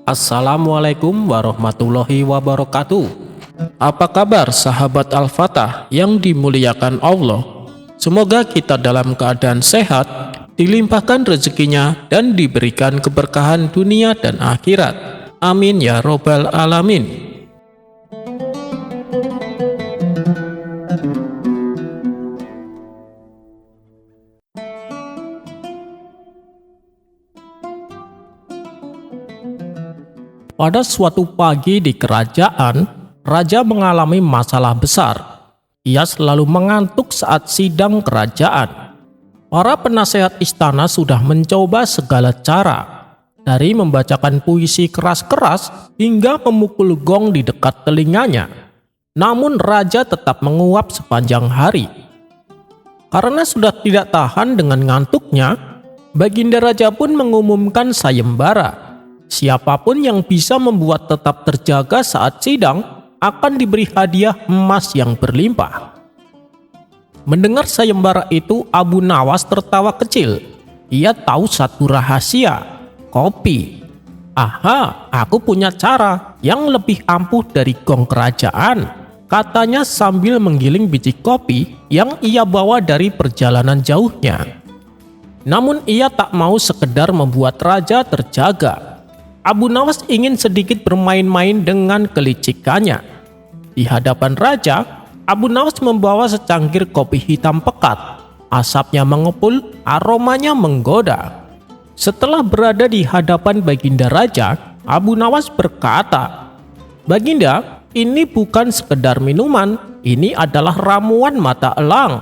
Assalamualaikum warahmatullahi wabarakatuh. Apa kabar sahabat Al-Fatah yang dimuliakan Allah? Semoga kita dalam keadaan sehat, dilimpahkan rezekinya dan diberikan keberkahan dunia dan akhirat. Amin ya robbal alamin. Pada suatu pagi di kerajaan, raja mengalami masalah besar. Ia selalu mengantuk saat sidang kerajaan. Para penasehat istana sudah mencoba segala cara, dari membacakan puisi keras-keras hingga memukul gong di dekat telinganya. Namun raja tetap menguap sepanjang hari. Karena sudah tidak tahan dengan ngantuknya, Baginda Raja pun mengumumkan sayembara. Siapapun yang bisa membuat tetap terjaga saat sidang akan diberi hadiah emas yang berlimpah. Mendengar sayembara itu, Abu Nawas tertawa kecil. Ia tahu satu rahasia, kopi. Aha, aku punya cara yang lebih ampuh dari gong kerajaan, katanya sambil menggiling biji kopi yang ia bawa dari perjalanan jauhnya. Namun ia tak mau sekedar membuat raja terjaga. Abu Nawas ingin sedikit bermain-main dengan kelicikannya. Di hadapan raja, Abu Nawas membawa secangkir kopi hitam pekat. Asapnya mengepul, aromanya menggoda. Setelah berada di hadapan Baginda Raja, Abu Nawas berkata, "Baginda, ini bukan sekedar minuman, ini adalah ramuan mata elang.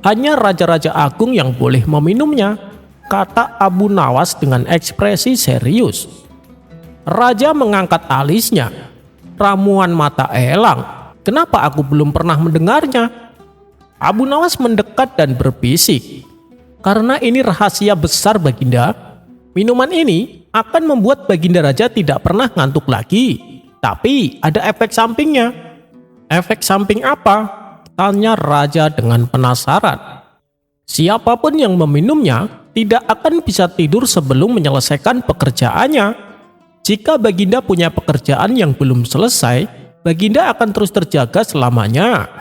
Hanya raja-raja agung yang boleh meminumnya," kata Abu Nawas dengan ekspresi serius. Raja mengangkat alisnya. "Ramuan mata elang? Kenapa aku belum pernah mendengarnya?" Abu Nawas mendekat dan berbisik, "Karena ini rahasia besar Baginda. Minuman ini akan membuat Baginda Raja tidak pernah ngantuk lagi. Tapi ada efek sampingnya." "Efek samping apa?" tanya raja dengan penasaran. "Siapapun yang meminumnya tidak akan bisa tidur sebelum menyelesaikan pekerjaannya. Jika Baginda punya pekerjaan yang belum selesai, Baginda akan terus terjaga selamanya."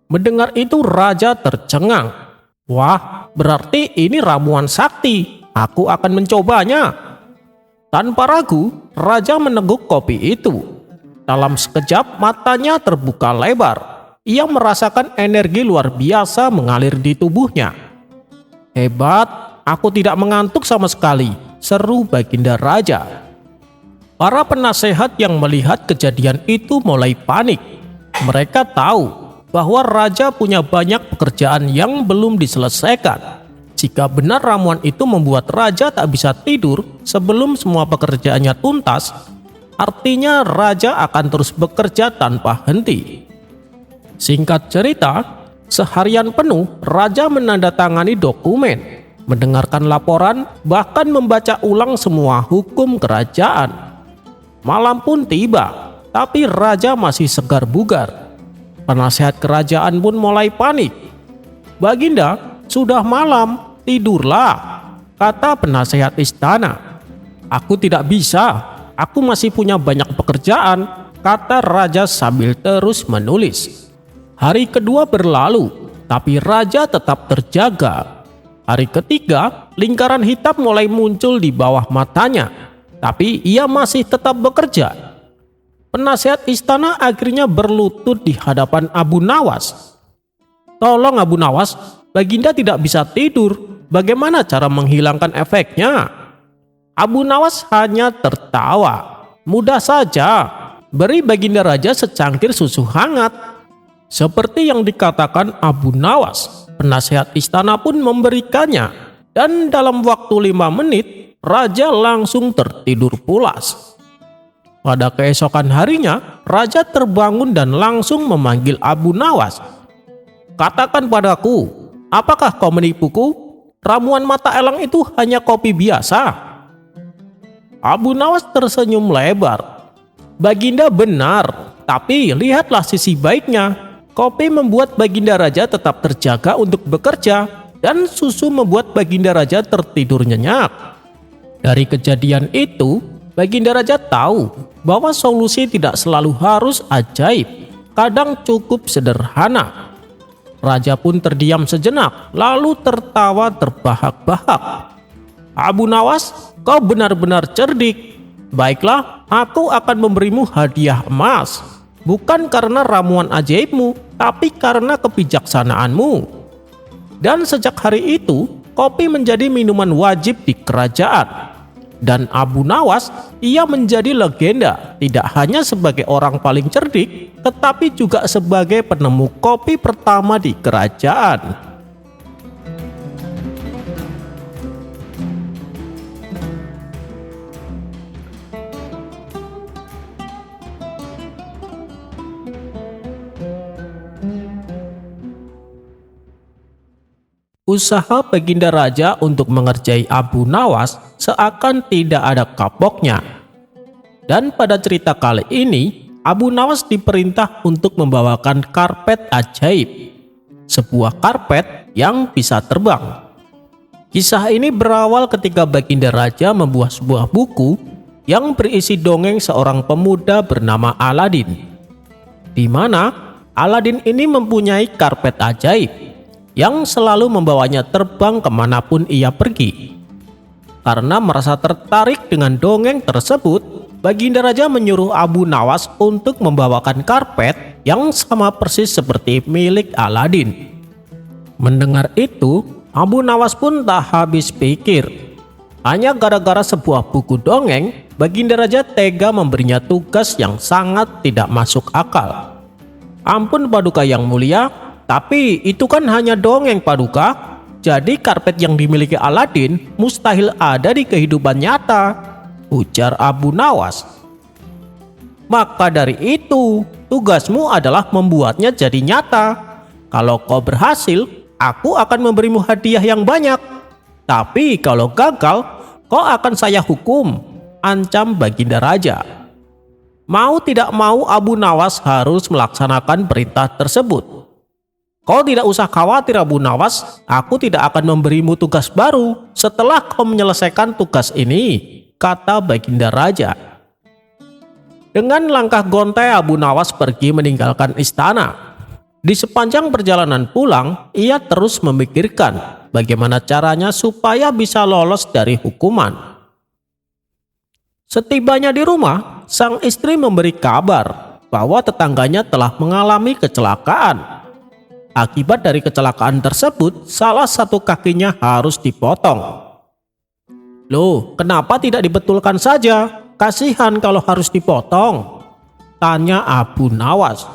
Mendengar itu raja tercengang. "Wah, berarti ini ramuan sakti. Aku akan mencobanya." Tanpa ragu, raja meneguk kopi itu. Dalam sekejap matanya terbuka lebar. Ia merasakan energi luar biasa mengalir di tubuhnya. "Hebat, aku tidak mengantuk sama sekali," seru Baginda Raja. Para penasehat yang melihat kejadian itu mulai panik. Mereka tahu bahwa raja punya banyak pekerjaan yang belum diselesaikan. Jika benar ramuan itu membuat raja tak bisa tidur sebelum semua pekerjaannya tuntas, artinya raja akan terus bekerja tanpa henti. Singkat cerita, seharian penuh raja menandatangani dokumen, mendengarkan laporan, bahkan membaca ulang semua hukum kerajaan. Malam pun tiba, tapi raja masih segar bugar. Penasehat kerajaan pun mulai panik. "Baginda, sudah malam, tidurlah," kata penasehat istana. "Aku tidak bisa, aku masih punya banyak pekerjaan," kata raja sambil terus menulis. Hari kedua berlalu, tapi raja tetap terjaga. Hari ketiga, lingkaran hitam mulai muncul di bawah matanya. Tapi ia masih tetap bekerja. Penasehat istana akhirnya berlutut di hadapan Abu Nawas. "Tolong Abu Nawas, Baginda tidak bisa tidur. Bagaimana cara menghilangkan efeknya?" Abu Nawas hanya tertawa. "Mudah saja, beri Baginda Raja secangkir susu hangat." Seperti yang dikatakan Abu Nawas, penasehat istana pun memberikannya. Dan dalam waktu 5 menit, raja langsung tertidur pulas. Pada keesokan harinya, raja terbangun dan langsung memanggil Abu Nawas. "Katakan padaku, apakah kau menipuku? Ramuan mata elang itu hanya kopi biasa." Abu Nawas tersenyum lebar. "Baginda benar, tapi lihatlah sisi baiknya. Kopi membuat Baginda Raja tetap terjaga untuk bekerja, dan susu membuat Baginda Raja tertidur nyenyak." Dari kejadian itu, Baginda Raja tahu bahwa solusi tidak selalu harus ajaib, kadang cukup sederhana. Raja pun terdiam sejenak, lalu tertawa terbahak-bahak. "Abu Nawas, kau benar-benar cerdik. Baiklah, aku akan memberimu hadiah emas. Bukan karena ramuan ajaibmu, tapi karena kebijaksanaanmu." Dan sejak hari itu, kopi menjadi minuman wajib di kerajaan. Dan Abu Nawas, ia menjadi legenda tidak hanya sebagai orang paling cerdik, tetapi juga sebagai penemu kopi pertama di kerajaan. Usaha Baginda Raja untuk mengerjai Abu Nawas seakan tidak ada kapoknya. Dan pada cerita kali ini, Abu Nawas diperintah untuk membawakan karpet ajaib, sebuah karpet yang bisa terbang. Kisah ini berawal ketika Baginda Raja membuat sebuah buku yang berisi dongeng seorang pemuda bernama Aladin, di mana Aladin ini mempunyai karpet ajaib yang selalu membawanya terbang kemanapun ia pergi. Karena merasa tertarik dengan dongeng tersebut, Baginda Raja menyuruh Abu Nawas untuk membawakan karpet yang sama persis seperti milik Aladin. Mendengar itu, Abu Nawas pun tak habis pikir. Hanya gara-gara sebuah buku dongeng, Baginda Raja tega memberinya tugas yang sangat tidak masuk akal. "Ampun Paduka yang mulia, tapi itu kan hanya dongeng Paduka. Jadi karpet yang dimiliki Aladin mustahil ada di kehidupan nyata," ujar Abu Nawas. "Maka dari itu, tugasmu adalah membuatnya jadi nyata. Kalau kau berhasil, aku akan memberimu hadiah yang banyak. Tapi kalau gagal, kau akan saya hukum," ancam Baginda Raja. Mau tidak mau, Abu Nawas harus melaksanakan perintah tersebut. "Kau tidak usah khawatir Abu Nawas, aku tidak akan memberimu tugas baru setelah kau menyelesaikan tugas ini," kata Baginda Raja. Dengan langkah gontai, Abu Nawas pergi meninggalkan istana. Di sepanjang perjalanan pulang, ia terus memikirkan bagaimana caranya supaya bisa lolos dari hukuman. Setibanya di rumah, sang istri memberi kabar bahwa tetangganya telah mengalami kecelakaan. Akibat dari kecelakaan tersebut, salah satu kakinya harus dipotong. "Loh, kenapa tidak dibetulkan saja? Kasihan kalau harus dipotong," tanya Abu Nawas.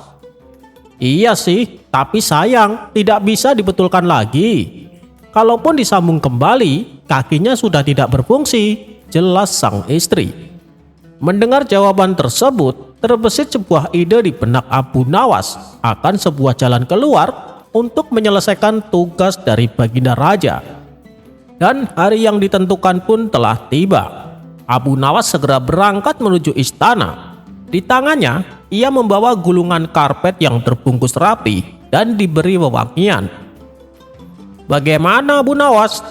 "Iya sih, tapi sayang tidak bisa dibetulkan lagi. Kalaupun disambung kembali, kakinya sudah tidak berfungsi," jelas sang istri. Mendengar jawaban tersebut, terbesit sebuah ide di benak Abu Nawas akan sebuah jalan keluar untuk menyelesaikan tugas dari Baginda Raja. Dan hari yang ditentukan pun telah tiba. Abu Nawas segera berangkat menuju istana. Di tangannya, ia membawa gulungan karpet yang terbungkus rapi dan diberi wewangian. "Bagaimana Abu Nawas?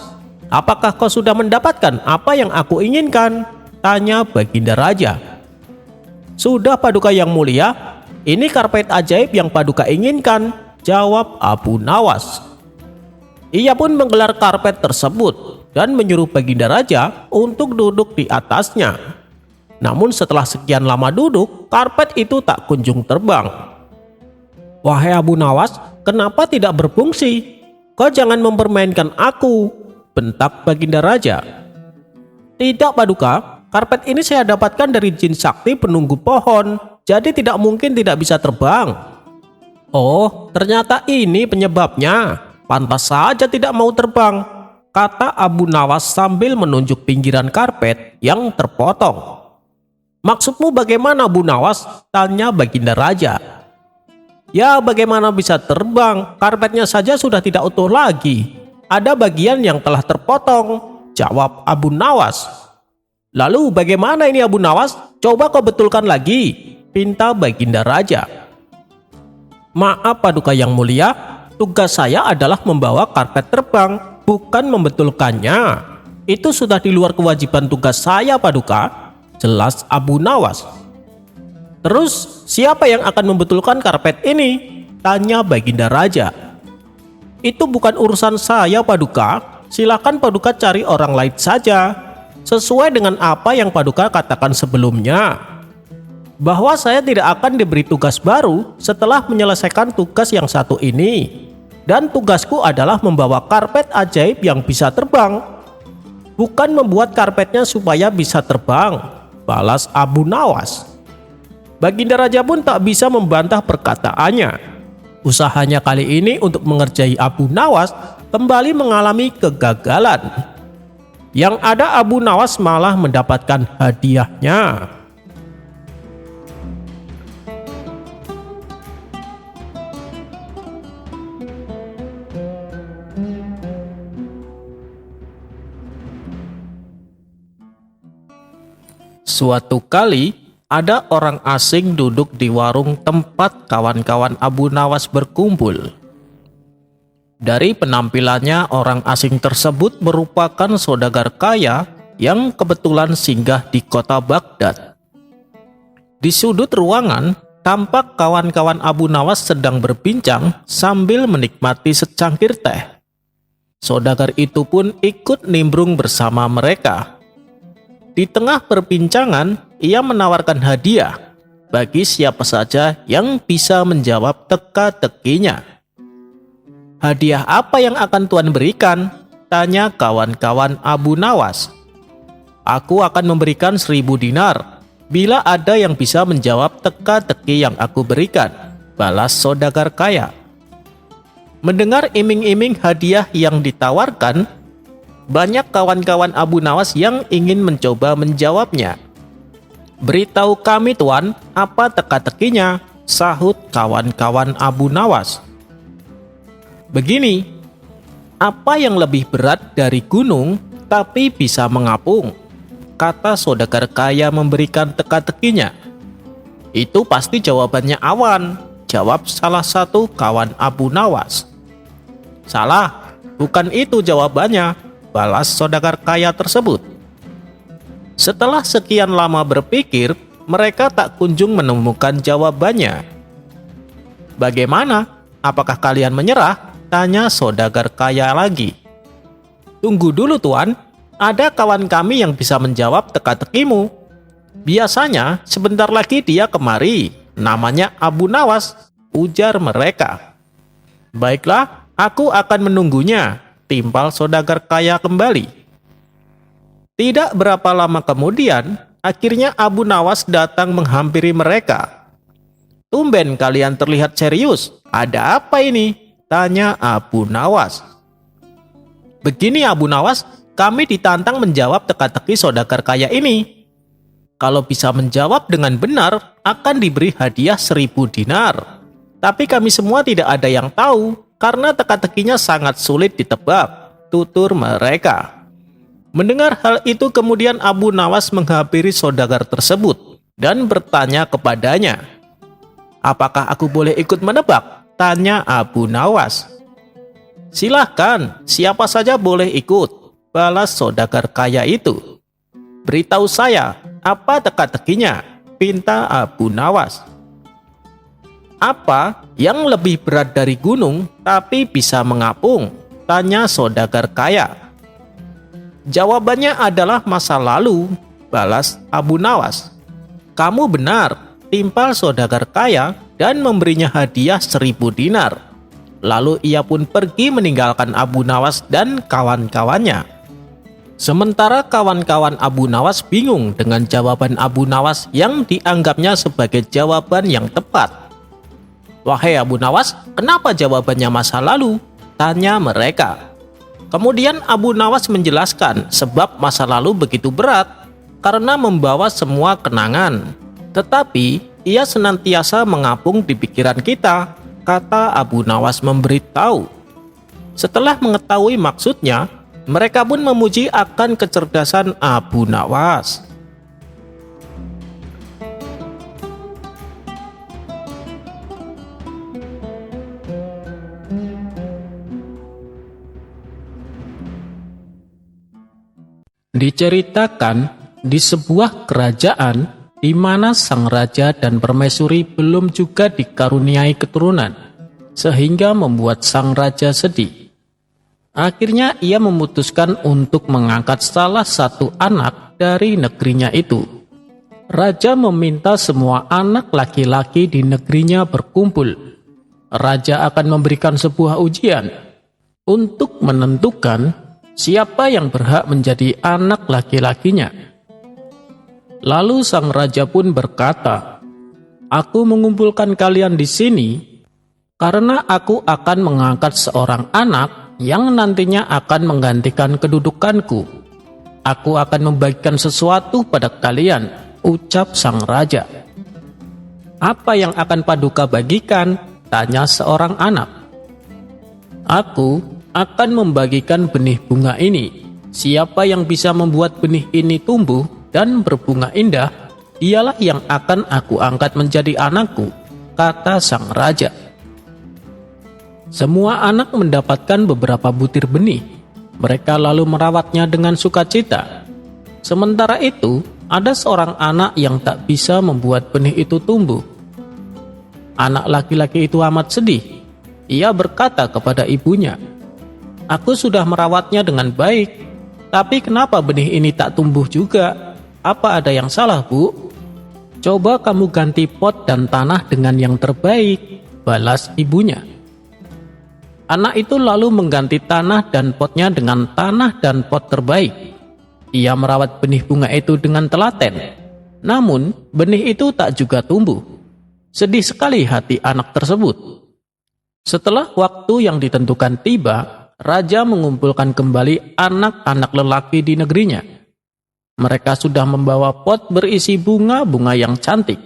Apakah kau sudah mendapatkan apa yang aku inginkan?" tanya Baginda Raja. "Sudah Paduka yang mulia, ini karpet ajaib yang Paduka inginkan," jawab Abu Nawas. Ia pun menggelar karpet tersebut dan menyuruh Baginda Raja untuk duduk di atasnya. Namun setelah sekian lama duduk, karpet itu tak kunjung terbang. "Wahai Abu Nawas, kenapa tidak berfungsi? Kau jangan mempermainkan aku," bentak Baginda Raja. "Tidak Paduka, karpet ini saya dapatkan dari jin sakti penunggu pohon, jadi tidak mungkin tidak bisa terbang." "Oh, ternyata ini penyebabnya. Pantas saja tidak mau terbang," kata Abu Nawas sambil menunjuk pinggiran karpet yang terpotong. "Maksudmu bagaimana Abu Nawas?" tanya Baginda Raja. "Ya, bagaimana bisa terbang? Karpetnya saja sudah tidak utuh lagi. Ada bagian yang telah terpotong," jawab Abu Nawas. "Lalu bagaimana ini Abu Nawas? Coba kau betulkan lagi," pinta Baginda Raja. "Maaf Paduka yang mulia, tugas saya adalah membawa karpet terbang, bukan membetulkannya. Itu sudah di luar kewajiban tugas saya Paduka. jelas Abu Nawas. "Terus siapa yang akan membetulkan karpet ini?" tanya Baginda Raja. "Itu bukan urusan saya, Paduka. Silakan Paduka cari orang lain saja, sesuai dengan apa yang Paduka katakan sebelumnya, bahwa saya tidak akan diberi tugas baru setelah menyelesaikan tugas yang satu ini. Dan tugasku adalah membawa karpet ajaib yang bisa terbang, bukan membuat karpetnya supaya bisa terbang," balas Abu Nawas. Baginda Raja pun tak bisa membantah perkataannya. Usahanya kali ini untuk mengerjai Abu Nawas kembali mengalami kegagalan. Yang ada Abu Nawas malah mendapatkan hadiahnya. Suatu kali, ada orang asing duduk di warung tempat kawan-kawan Abu Nawas berkumpul. Dari penampilannya, orang asing tersebut merupakan saudagar kaya yang kebetulan singgah di kota Baghdad. Di sudut ruangan, tampak kawan-kawan Abu Nawas sedang berbincang sambil menikmati secangkir teh. Saudagar itu pun ikut nimbrung bersama mereka. Di tengah perbincangan, ia menawarkan hadiah bagi siapa saja yang bisa menjawab teka-tekinya. "Hadiah apa yang akan Tuan berikan?" tanya kawan-kawan Abu Nawas. "Aku akan memberikan 1.000 dinar bila ada yang bisa menjawab teka-teki yang aku berikan," balas saudagar kaya. Mendengar iming-iming hadiah yang ditawarkan, banyak kawan-kawan Abu Nawas yang ingin mencoba menjawabnya. "Beritahu kami, Tuan, apa teka-tekinya?" sahut kawan-kawan Abu Nawas. "Begini, apa yang lebih berat dari gunung tapi bisa mengapung?" kata saudagar kaya memberikan teka-tekinya. "Itu pasti jawabannya awan," jawab salah satu kawan Abu Nawas. "Salah, bukan itu jawabannya," balas saudagar kaya tersebut. Setelah sekian lama berpikir, mereka tak kunjung menemukan jawabannya. "Bagaimana? Apakah kalian menyerah?" tanya saudagar kaya lagi. "Tunggu dulu, Tuan. Ada kawan kami yang bisa menjawab teka-tekimu. Biasanya sebentar lagi dia kemari. Namanya Abu Nawas," ujar mereka. "Baiklah, aku akan menunggunya," timpal saudagar kaya kembali. Tidak berapa lama kemudian, akhirnya Abu Nawas datang menghampiri mereka. "Tumben kalian terlihat serius. Ada apa ini?" tanya Abu Nawas. "Begini Abu Nawas, kami ditantang menjawab teka-teki saudagar kaya ini. Kalau bisa menjawab dengan benar, akan diberi hadiah 1.000 dinar. Tapi kami semua tidak ada yang tahu, karena teka-tekinya sangat sulit ditebak," tutur mereka. Mendengar hal itu, kemudian Abu Nawas menghampiri saudagar tersebut dan bertanya kepadanya. "Apakah aku boleh ikut menebak?" tanya Abu Nawas. "Silahkan, siapa saja boleh ikut," balas saudagar kaya itu. "Beritahu saya, apa teka-tekinya?" pinta Abu Nawas. "Apa yang lebih berat dari gunung tapi bisa mengapung?" tanya saudagar kaya. "Jawabannya adalah masa lalu," balas Abu Nawas. "Kamu benar," timpal saudagar kaya dan memberinya hadiah 1.000 dinar. Lalu ia pun pergi meninggalkan Abu Nawas dan kawan-kawannya. Sementara kawan-kawan Abu Nawas bingung dengan jawaban Abu Nawas yang dianggapnya sebagai jawaban yang tepat. "Wahai Abu Nawas, kenapa jawabannya masa lalu?" tanya mereka. Kemudian Abu Nawas menjelaskan sebab masa lalu begitu berat karena membawa semua kenangan. Tetapi ia senantiasa mengapung di pikiran kita, kata Abu Nawas memberitahu. Setelah mengetahui maksudnya, mereka pun memuji akan kecerdasan Abu Nawas. Diceritakan di sebuah kerajaan di mana sang raja dan permaisuri belum juga dikaruniai keturunan, sehingga membuat sang raja sedih. Akhirnya ia memutuskan untuk mengangkat salah satu anak dari negerinya itu. Raja meminta semua anak laki-laki di negerinya berkumpul. Raja akan memberikan sebuah ujian untuk menentukan siapa yang berhak menjadi anak laki-lakinya. Lalu sang raja pun berkata, "Aku mengumpulkan kalian di sini karena aku akan mengangkat seorang anak yang nantinya akan menggantikan kedudukanku. Aku akan membagikan sesuatu pada kalian," ucap sang raja. "Apa yang akan Paduka bagikan?" tanya seorang anak. "Aku akan membagikan benih bunga ini. Siapa yang bisa membuat benih ini tumbuh dan berbunga indah, dialah yang akan aku angkat menjadi anakku," kata sang raja. Semua anak mendapatkan beberapa butir benih. Mereka lalu merawatnya dengan sukacita. Sementara itu, ada seorang anak yang tak bisa membuat benih itu tumbuh. Anak laki-laki itu amat sedih. Ia berkata kepada ibunya, "Aku sudah merawatnya dengan baik, tapi kenapa benih ini tak tumbuh juga? Apa ada yang salah, Bu?" "Coba kamu ganti pot dan tanah dengan yang terbaik," balas ibunya. Anak itu lalu mengganti tanah dan potnya dengan tanah dan pot terbaik. Ia merawat benih bunga itu dengan telaten. Namun, benih itu tak juga tumbuh. Sedih sekali hati anak tersebut. Setelah waktu yang ditentukan tiba, raja mengumpulkan kembali anak-anak lelaki di negerinya. Mereka sudah membawa pot berisi bunga-bunga yang cantik.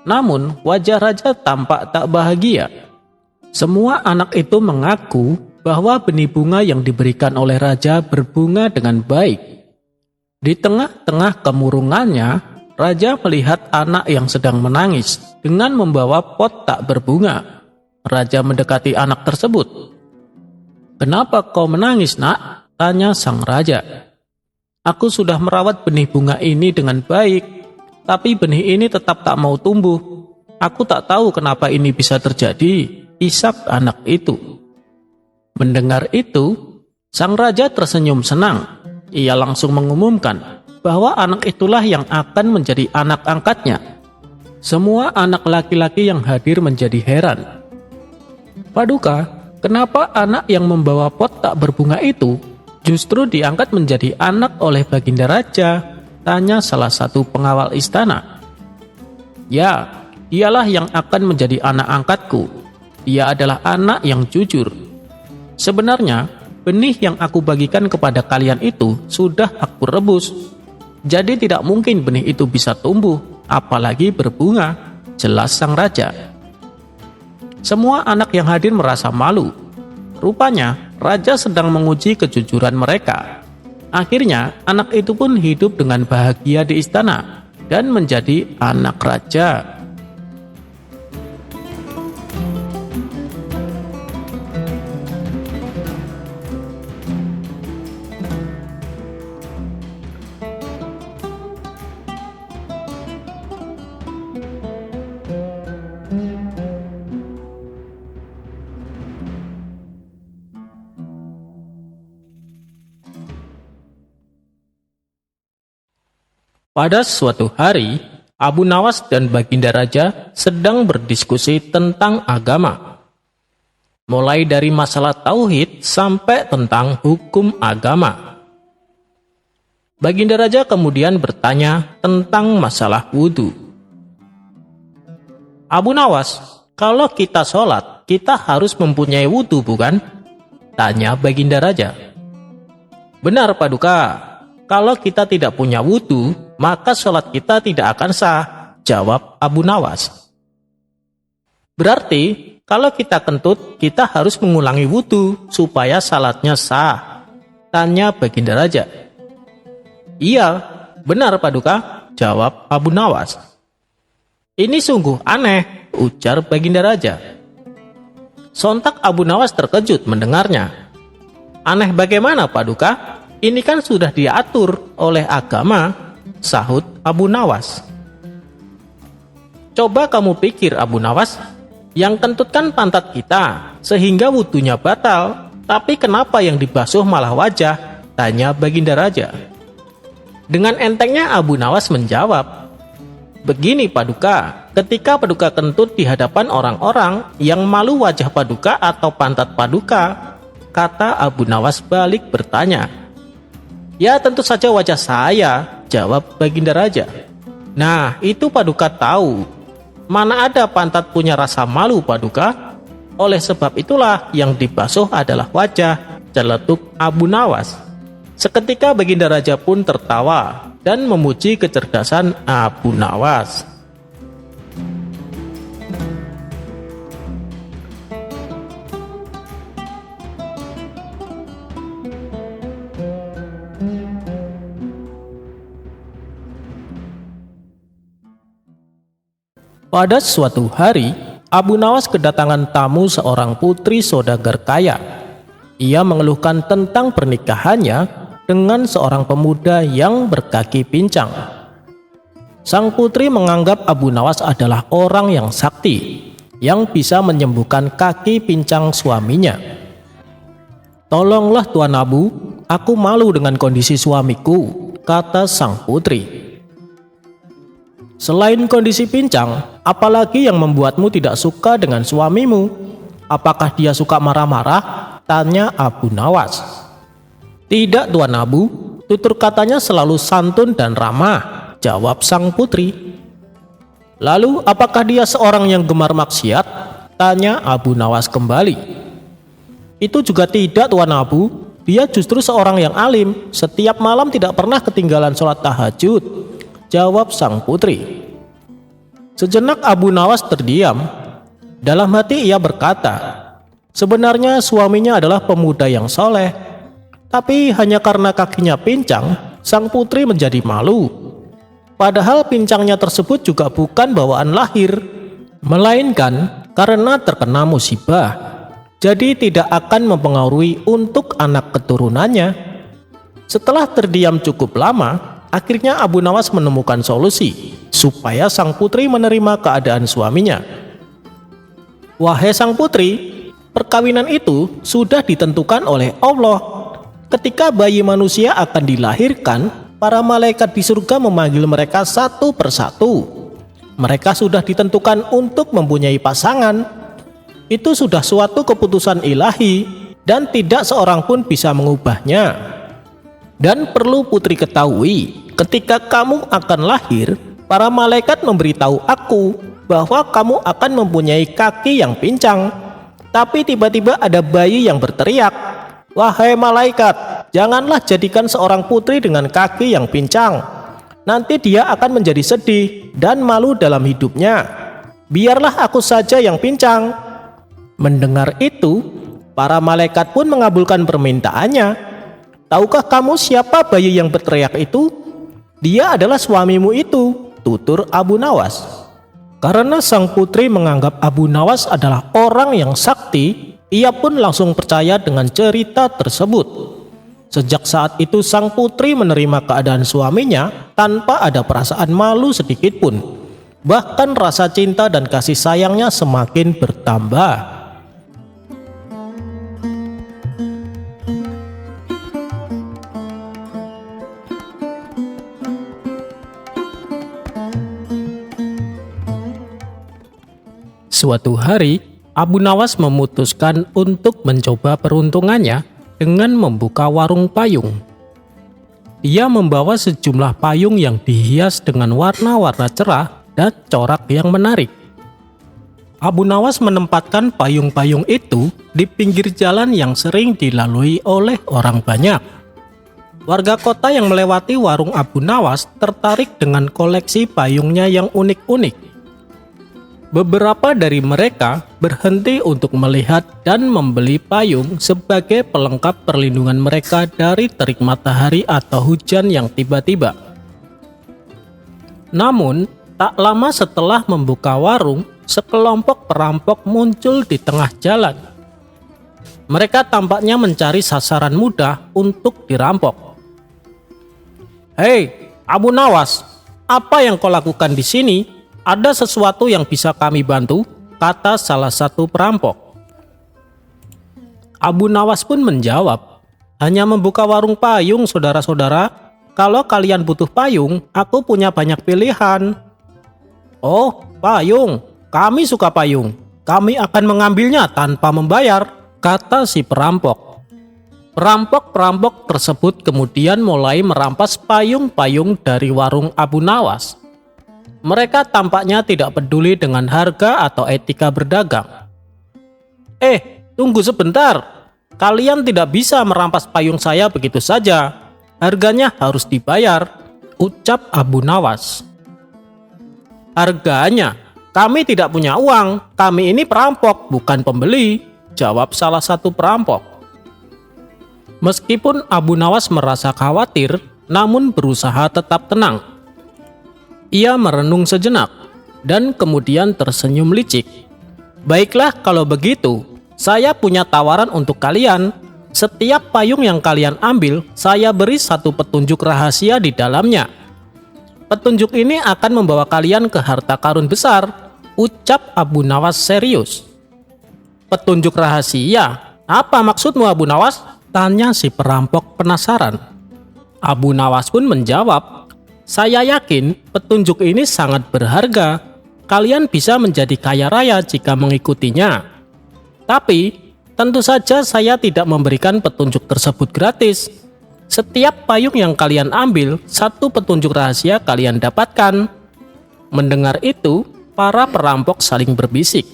Namun, wajah raja tampak tak bahagia. Semua anak itu mengaku bahwa benih bunga yang diberikan oleh raja berbunga dengan baik. Di tengah-tengah kemurungannya, raja melihat anak yang sedang menangis dengan membawa pot tak berbunga. Raja mendekati anak tersebut. "Kenapa kau menangis, Nak?" tanya sang raja. "Aku sudah merawat benih bunga ini dengan baik, tapi benih ini tetap tak mau tumbuh. Aku tak tahu kenapa ini bisa terjadi," isap anak itu. Mendengar itu, sang raja tersenyum senang. Ia langsung mengumumkan bahwa anak itulah yang akan menjadi anak angkatnya. Semua anak laki-laki yang hadir menjadi heran. "Paduka, kenapa anak yang membawa pot tak berbunga itu justru diangkat menjadi anak oleh Baginda Raja?" tanya salah satu pengawal istana. "Ya, dialah yang akan menjadi anak angkatku. Dia adalah anak yang jujur. Sebenarnya, benih yang aku bagikan kepada kalian itu sudah aku rebus. Jadi tidak mungkin benih itu bisa tumbuh, apalagi berbunga," jelas sang raja. Semua anak yang hadir merasa malu. Rupanya, raja sedang menguji kejujuran mereka. Akhirnya, anak itu pun hidup dengan bahagia di istana dan menjadi anak raja. Pada suatu hari, Abu Nawas dan Baginda Raja sedang berdiskusi tentang agama. Mulai dari masalah tauhid sampai tentang hukum agama. Baginda Raja kemudian bertanya tentang masalah wudhu. "Abu Nawas, kalau kita sholat, kita harus mempunyai wudhu, bukan?" tanya Baginda Raja. "Benar, Paduka. Kalau kita tidak punya wudhu, maka sholat kita tidak akan sah," jawab Abu Nawas. "Berarti, kalau kita kentut, kita harus mengulangi wudhu supaya salatnya sah?" tanya Baginda Raja. "Iya, benar Paduka," jawab Abu Nawas. "Ini sungguh aneh," ujar Baginda Raja. Sontak Abu Nawas terkejut mendengarnya. "Aneh bagaimana, Paduka? Ini kan sudah diatur oleh agama sahut Abu Nawas. Coba kamu pikir Abu Nawas, yang kentut kan pantat kita, sehingga wudunya batal. Tapi kenapa yang dibasuh malah wajah? Tanya Baginda Raja. Dengan entengnya Abu Nawas menjawab, begini Paduka, ketika Paduka kentut di hadapan orang-orang yang malu wajah Paduka atau pantat Paduka, kata Abu Nawas balik bertanya. Ya tentu saja wajah saya, jawab Baginda Raja. Nah itu Paduka tahu, mana ada pantat punya rasa malu Paduka? Oleh sebab itulah yang dibasuh adalah wajah, celetuk Abu Nawas. Seketika Baginda Raja pun tertawa dan memuji kecerdasan Abu Nawas. Pada suatu hari, Abu Nawas kedatangan tamu seorang putri saudagar kaya. Ia mengeluhkan tentang pernikahannya dengan seorang pemuda yang berkaki pincang. Sang putri menganggap Abu Nawas adalah orang yang sakti, yang bisa menyembuhkan kaki pincang suaminya. Tolonglah Tuan Abu, aku malu dengan kondisi suamiku, kata sang putri. Selain kondisi pincang, apalagi yang membuatmu tidak suka dengan suamimu? Apakah dia suka marah-marah? Tanya Abu Nawas. Tidak Tuan Abu, tutur katanya selalu santun dan ramah, jawab sang putri. Lalu apakah dia seorang yang gemar maksiat? Tanya Abu Nawas kembali. Itu juga tidak Tuan Abu, dia justru seorang yang alim, setiap malam tidak pernah ketinggalan sholat tahajud, jawab sang putri. Sejenak Abu Nawas terdiam. Dalam hati ia berkata, sebenarnya suaminya adalah pemuda yang soleh. Tapi hanya karena kakinya pincang, sang putri menjadi malu. Padahal pincangnya tersebut juga bukan bawaan lahir, melainkan karena terkena musibah. Jadi tidak akan mempengaruhi untuk anak keturunannya. Setelah terdiam cukup lama, akhirnya Abu Nawas menemukan solusi supaya sang putri menerima keadaan suaminya. Wahai sang putri, perkawinan itu sudah ditentukan oleh Allah. Ketika bayi manusia akan dilahirkan, para malaikat di surga memanggil mereka satu persatu. Mereka sudah ditentukan untuk mempunyai pasangan. Itu sudah suatu keputusan ilahi dan tidak seorang pun bisa mengubahnya. Dan perlu putri ketahui, ketika kamu akan lahir, para malaikat memberitahu aku bahwa kamu akan mempunyai kaki yang pincang. Tapi tiba-tiba ada bayi yang berteriak, wahai malaikat, janganlah jadikan seorang putri dengan kaki yang pincang. Nanti dia akan menjadi sedih dan malu dalam hidupnya. Biarlah aku saja yang pincang. Mendengar itu, para malaikat pun mengabulkan permintaannya. Tahukah kamu siapa bayi yang berteriak itu? Dia adalah suamimu itu, tutur Abu Nawas. Karena sang putri menganggap Abu Nawas adalah orang yang sakti, ia pun langsung percaya dengan cerita tersebut. Sejak saat itu sang putri menerima keadaan suaminya tanpa ada perasaan malu sedikit pun. Bahkan rasa cinta dan kasih sayangnya semakin bertambah. Suatu hari, Abu Nawas memutuskan untuk mencoba peruntungannya dengan membuka warung payung. Ia membawa sejumlah payung yang dihias dengan warna-warna cerah dan corak yang menarik. Abu Nawas menempatkan payung-payung itu di pinggir jalan yang sering dilalui oleh orang banyak. Warga kota yang melewati warung Abu Nawas tertarik dengan koleksi payungnya yang unik-unik. Beberapa dari mereka berhenti untuk melihat dan membeli payung sebagai pelengkap perlindungan mereka dari terik matahari atau hujan yang tiba-tiba. Namun, tak lama setelah membuka warung, sekelompok perampok muncul di tengah jalan. Mereka tampaknya mencari sasaran mudah untuk dirampok. Hei, Abu Nawas, apa yang kau lakukan di sini? Ada sesuatu yang bisa kami bantu? Kata salah satu perampok. Abu Nawas pun menjawab, hanya membuka warung payung, saudara-saudara. Kalau kalian butuh payung, aku punya banyak pilihan. Oh, payung. Kami suka payung. Kami akan mengambilnya tanpa membayar, kata si perampok. Perampok-perampok tersebut kemudian mulai merampas payung-payung dari warung Abu Nawas. Mereka tampaknya tidak peduli dengan harga atau etika berdagang. Tunggu sebentar. Kalian tidak bisa merampas payung saya begitu saja. Harganya harus dibayar, ucap Abu Nawas. Harganya? Kami tidak punya uang. Kami ini perampok, bukan pembeli, jawab salah satu perampok. Meskipun Abu Nawas merasa khawatir, namun berusaha tetap tenang. Ia merenung sejenak, dan kemudian tersenyum licik. Baiklah kalau begitu, saya punya tawaran untuk kalian. Setiap payung yang kalian ambil, saya beri satu petunjuk rahasia di dalamnya. Petunjuk ini akan membawa kalian ke harta karun besar, ucap Abu Nawas serius. Petunjuk rahasia? Apa maksudmu, Abu Nawas? Tanya si perampok penasaran. Abu Nawas pun menjawab, saya yakin petunjuk ini sangat berharga. Kalian bisa menjadi kaya raya jika mengikutinya. Tapi, tentu saja saya tidak memberikan petunjuk tersebut gratis. Setiap payung yang kalian ambil, satu petunjuk rahasia kalian dapatkan. Mendengar itu, para perampok saling berbisik.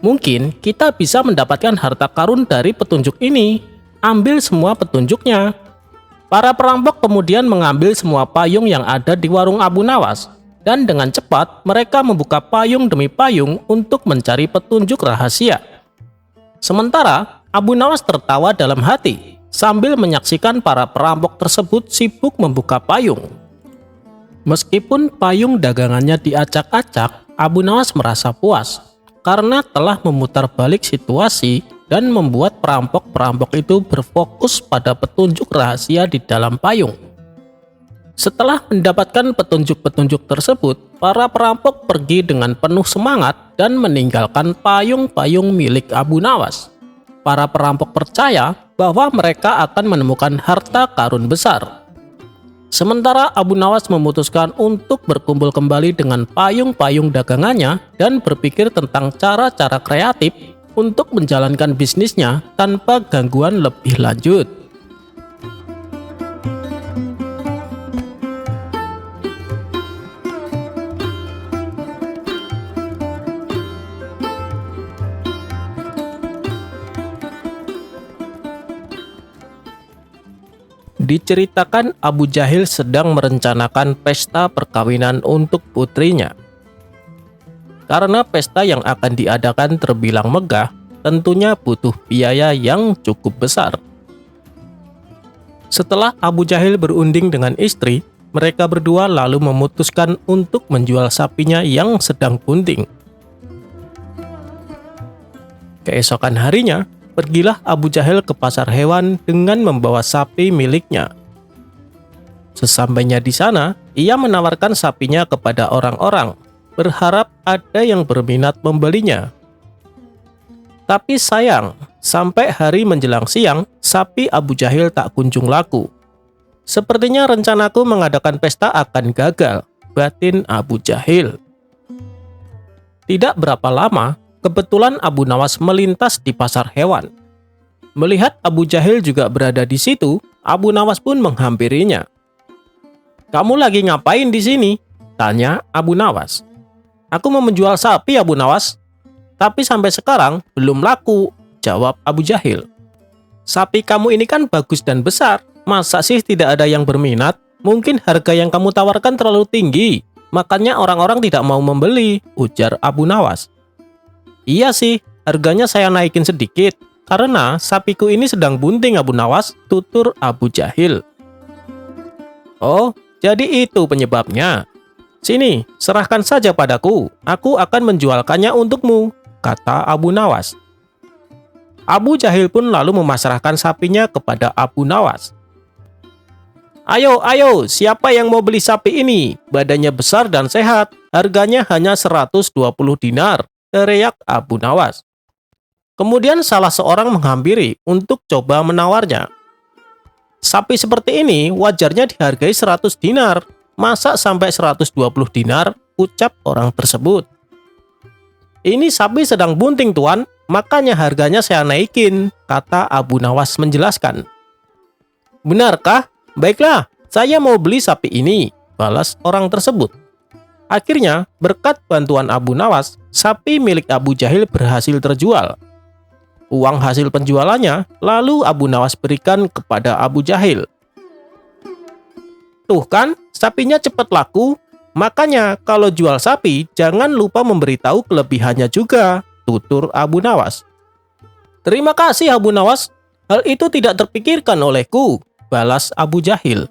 Mungkin kita bisa mendapatkan harta karun dari petunjuk ini. Ambil semua petunjuknya. Para perampok kemudian mengambil semua payung yang ada di warung Abu Nawas, dan dengan cepat mereka membuka payung demi payung untuk mencari petunjuk rahasia. Sementara Abu Nawas tertawa dalam hati sambil menyaksikan para perampok tersebut sibuk membuka payung. Meskipun payung dagangannya diacak-acak, Abu Nawas merasa puas karena telah memutar balik situasi dan membuat perampok-perampok itu berfokus pada petunjuk rahasia di dalam payung. Setelah mendapatkan petunjuk-petunjuk tersebut, para perampok pergi dengan penuh semangat dan meninggalkan payung-payung milik Abu Nawas. Para perampok percaya bahwa mereka akan menemukan harta karun besar. Sementara Abu Nawas memutuskan untuk berkumpul kembali dengan payung-payung dagangannya dan berpikir tentang cara-cara kreatif untuk menjalankan bisnisnya tanpa gangguan lebih lanjut. Diceritakan Abu Jahil sedang merencanakan pesta perkawinan untuk putrinya. Karena pesta yang akan diadakan terbilang megah, tentunya butuh biaya yang cukup besar. Setelah Abu Jahil berunding dengan istri, mereka berdua lalu memutuskan untuk menjual sapinya yang sedang bunting. Keesokan harinya, pergilah Abu Jahil ke pasar hewan dengan membawa sapi miliknya. Sesampainya di sana, ia menawarkan sapinya kepada orang-orang, berharap ada yang berminat membelinya. Tapi sayang, sampai hari menjelang siang, sapi Abu Jahil tak kunjung laku. Sepertinya rencanaku mengadakan pesta akan gagal, batin Abu Jahil. Tidak berapa lama, kebetulan Abu Nawas melintas di pasar hewan. Melihat Abu Jahil juga berada di situ, Abu Nawas pun menghampirinya. "Kamu lagi ngapain di sini?" tanya Abu Nawas. "Aku mau menjual sapi, Abu Nawas. Tapi sampai sekarang belum laku," jawab Abu Jahil. "Sapi kamu ini kan bagus dan besar. Masa sih tidak ada yang berminat? Mungkin harga yang kamu tawarkan terlalu tinggi. Makanya orang-orang tidak mau membeli," ujar Abu Nawas. "Iya sih, harganya saya naikin sedikit. Karena sapiku ini sedang bunting, Abu Nawas," tutur Abu Jahil. "Oh, jadi itu penyebabnya. Sini, serahkan saja padaku. Aku akan menjualkannya untukmu," kata Abu Nawas. Abu Jahil pun lalu memasrahkan sapinya kepada Abu Nawas. Ayo, ayo, siapa yang mau beli sapi ini? Badannya besar dan sehat, harganya hanya 120 dinar, teriak Abu Nawas. Kemudian salah seorang menghampiri untuk coba menawarnya. Sapi seperti ini wajarnya dihargai 100 dinar, masa sampai 120 dinar, ucap orang tersebut. Ini sapi sedang bunting tuan, makanya harganya saya naikin, kata Abu Nawas menjelaskan. Benarkah? Baiklah, saya mau beli sapi ini, balas orang tersebut. Akhirnya, berkat bantuan Abu Nawas, sapi milik Abu Jahil berhasil terjual. Uang hasil penjualannya lalu Abu Nawas berikan kepada Abu Jahil. Tuh kan, sapinya cepat laku. Makanya kalau jual sapi, jangan lupa memberitahu kelebihannya juga, tutur Abu Nawas. Terima kasih Abu Nawas, hal itu tidak terpikirkan olehku, balas Abu Jahil.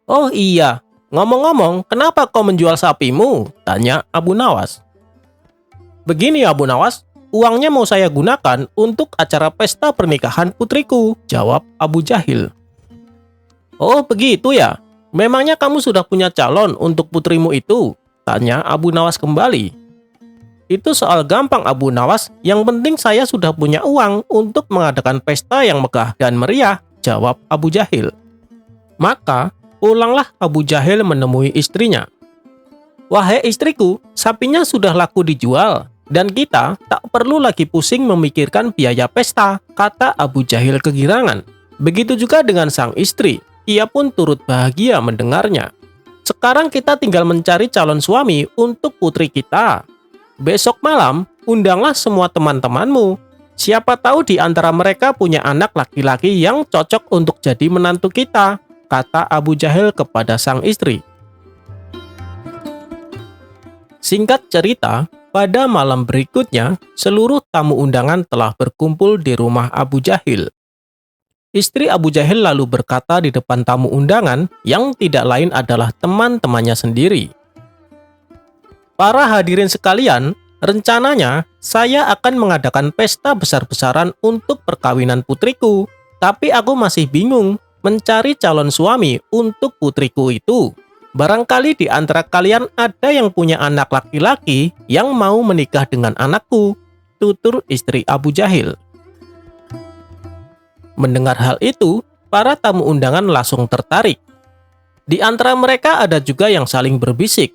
Oh iya, ngomong-ngomong, kenapa kau menjual sapimu? Tanya Abu Nawas. Begini Abu Nawas, uangnya mau saya gunakan untuk acara pesta pernikahan putriku, jawab Abu Jahil. Oh begitu ya, memangnya kamu sudah punya calon untuk putrimu itu? Tanya Abu Nawas kembali. Itu soal gampang Abu Nawas, yang penting saya sudah punya uang untuk mengadakan pesta yang megah dan meriah, jawab Abu Jahil. Maka pulanglah Abu Jahil menemui istrinya. Wahai istriku, sapinya sudah laku dijual. Dan kita tak perlu lagi pusing memikirkan biaya pesta, kata Abu Jahil kegirangan. Begitu juga dengan sang istri, ia pun turut bahagia mendengarnya. Sekarang kita tinggal mencari calon suami untuk putri kita. Besok malam, undanglah semua teman-temanmu. Siapa tahu di antara mereka punya anak laki-laki yang cocok untuk jadi menantu kita, kata Abu Jahil kepada sang istri. Singkat cerita, pada malam berikutnya, seluruh tamu undangan telah berkumpul di rumah Abu Jahil. Istri Abu Jahil lalu berkata di depan tamu undangan yang tidak lain adalah teman-temannya sendiri. Para hadirin sekalian, rencananya saya akan mengadakan pesta besar-besaran untuk perkawinan putriku, tapi aku masih bingung mencari calon suami untuk putriku itu. Barangkali di antara kalian ada yang punya anak laki-laki yang mau menikah dengan anakku, tutur istri Abu Jahil. Mendengar hal itu, para tamu undangan langsung tertarik. Di antara mereka ada juga yang saling berbisik.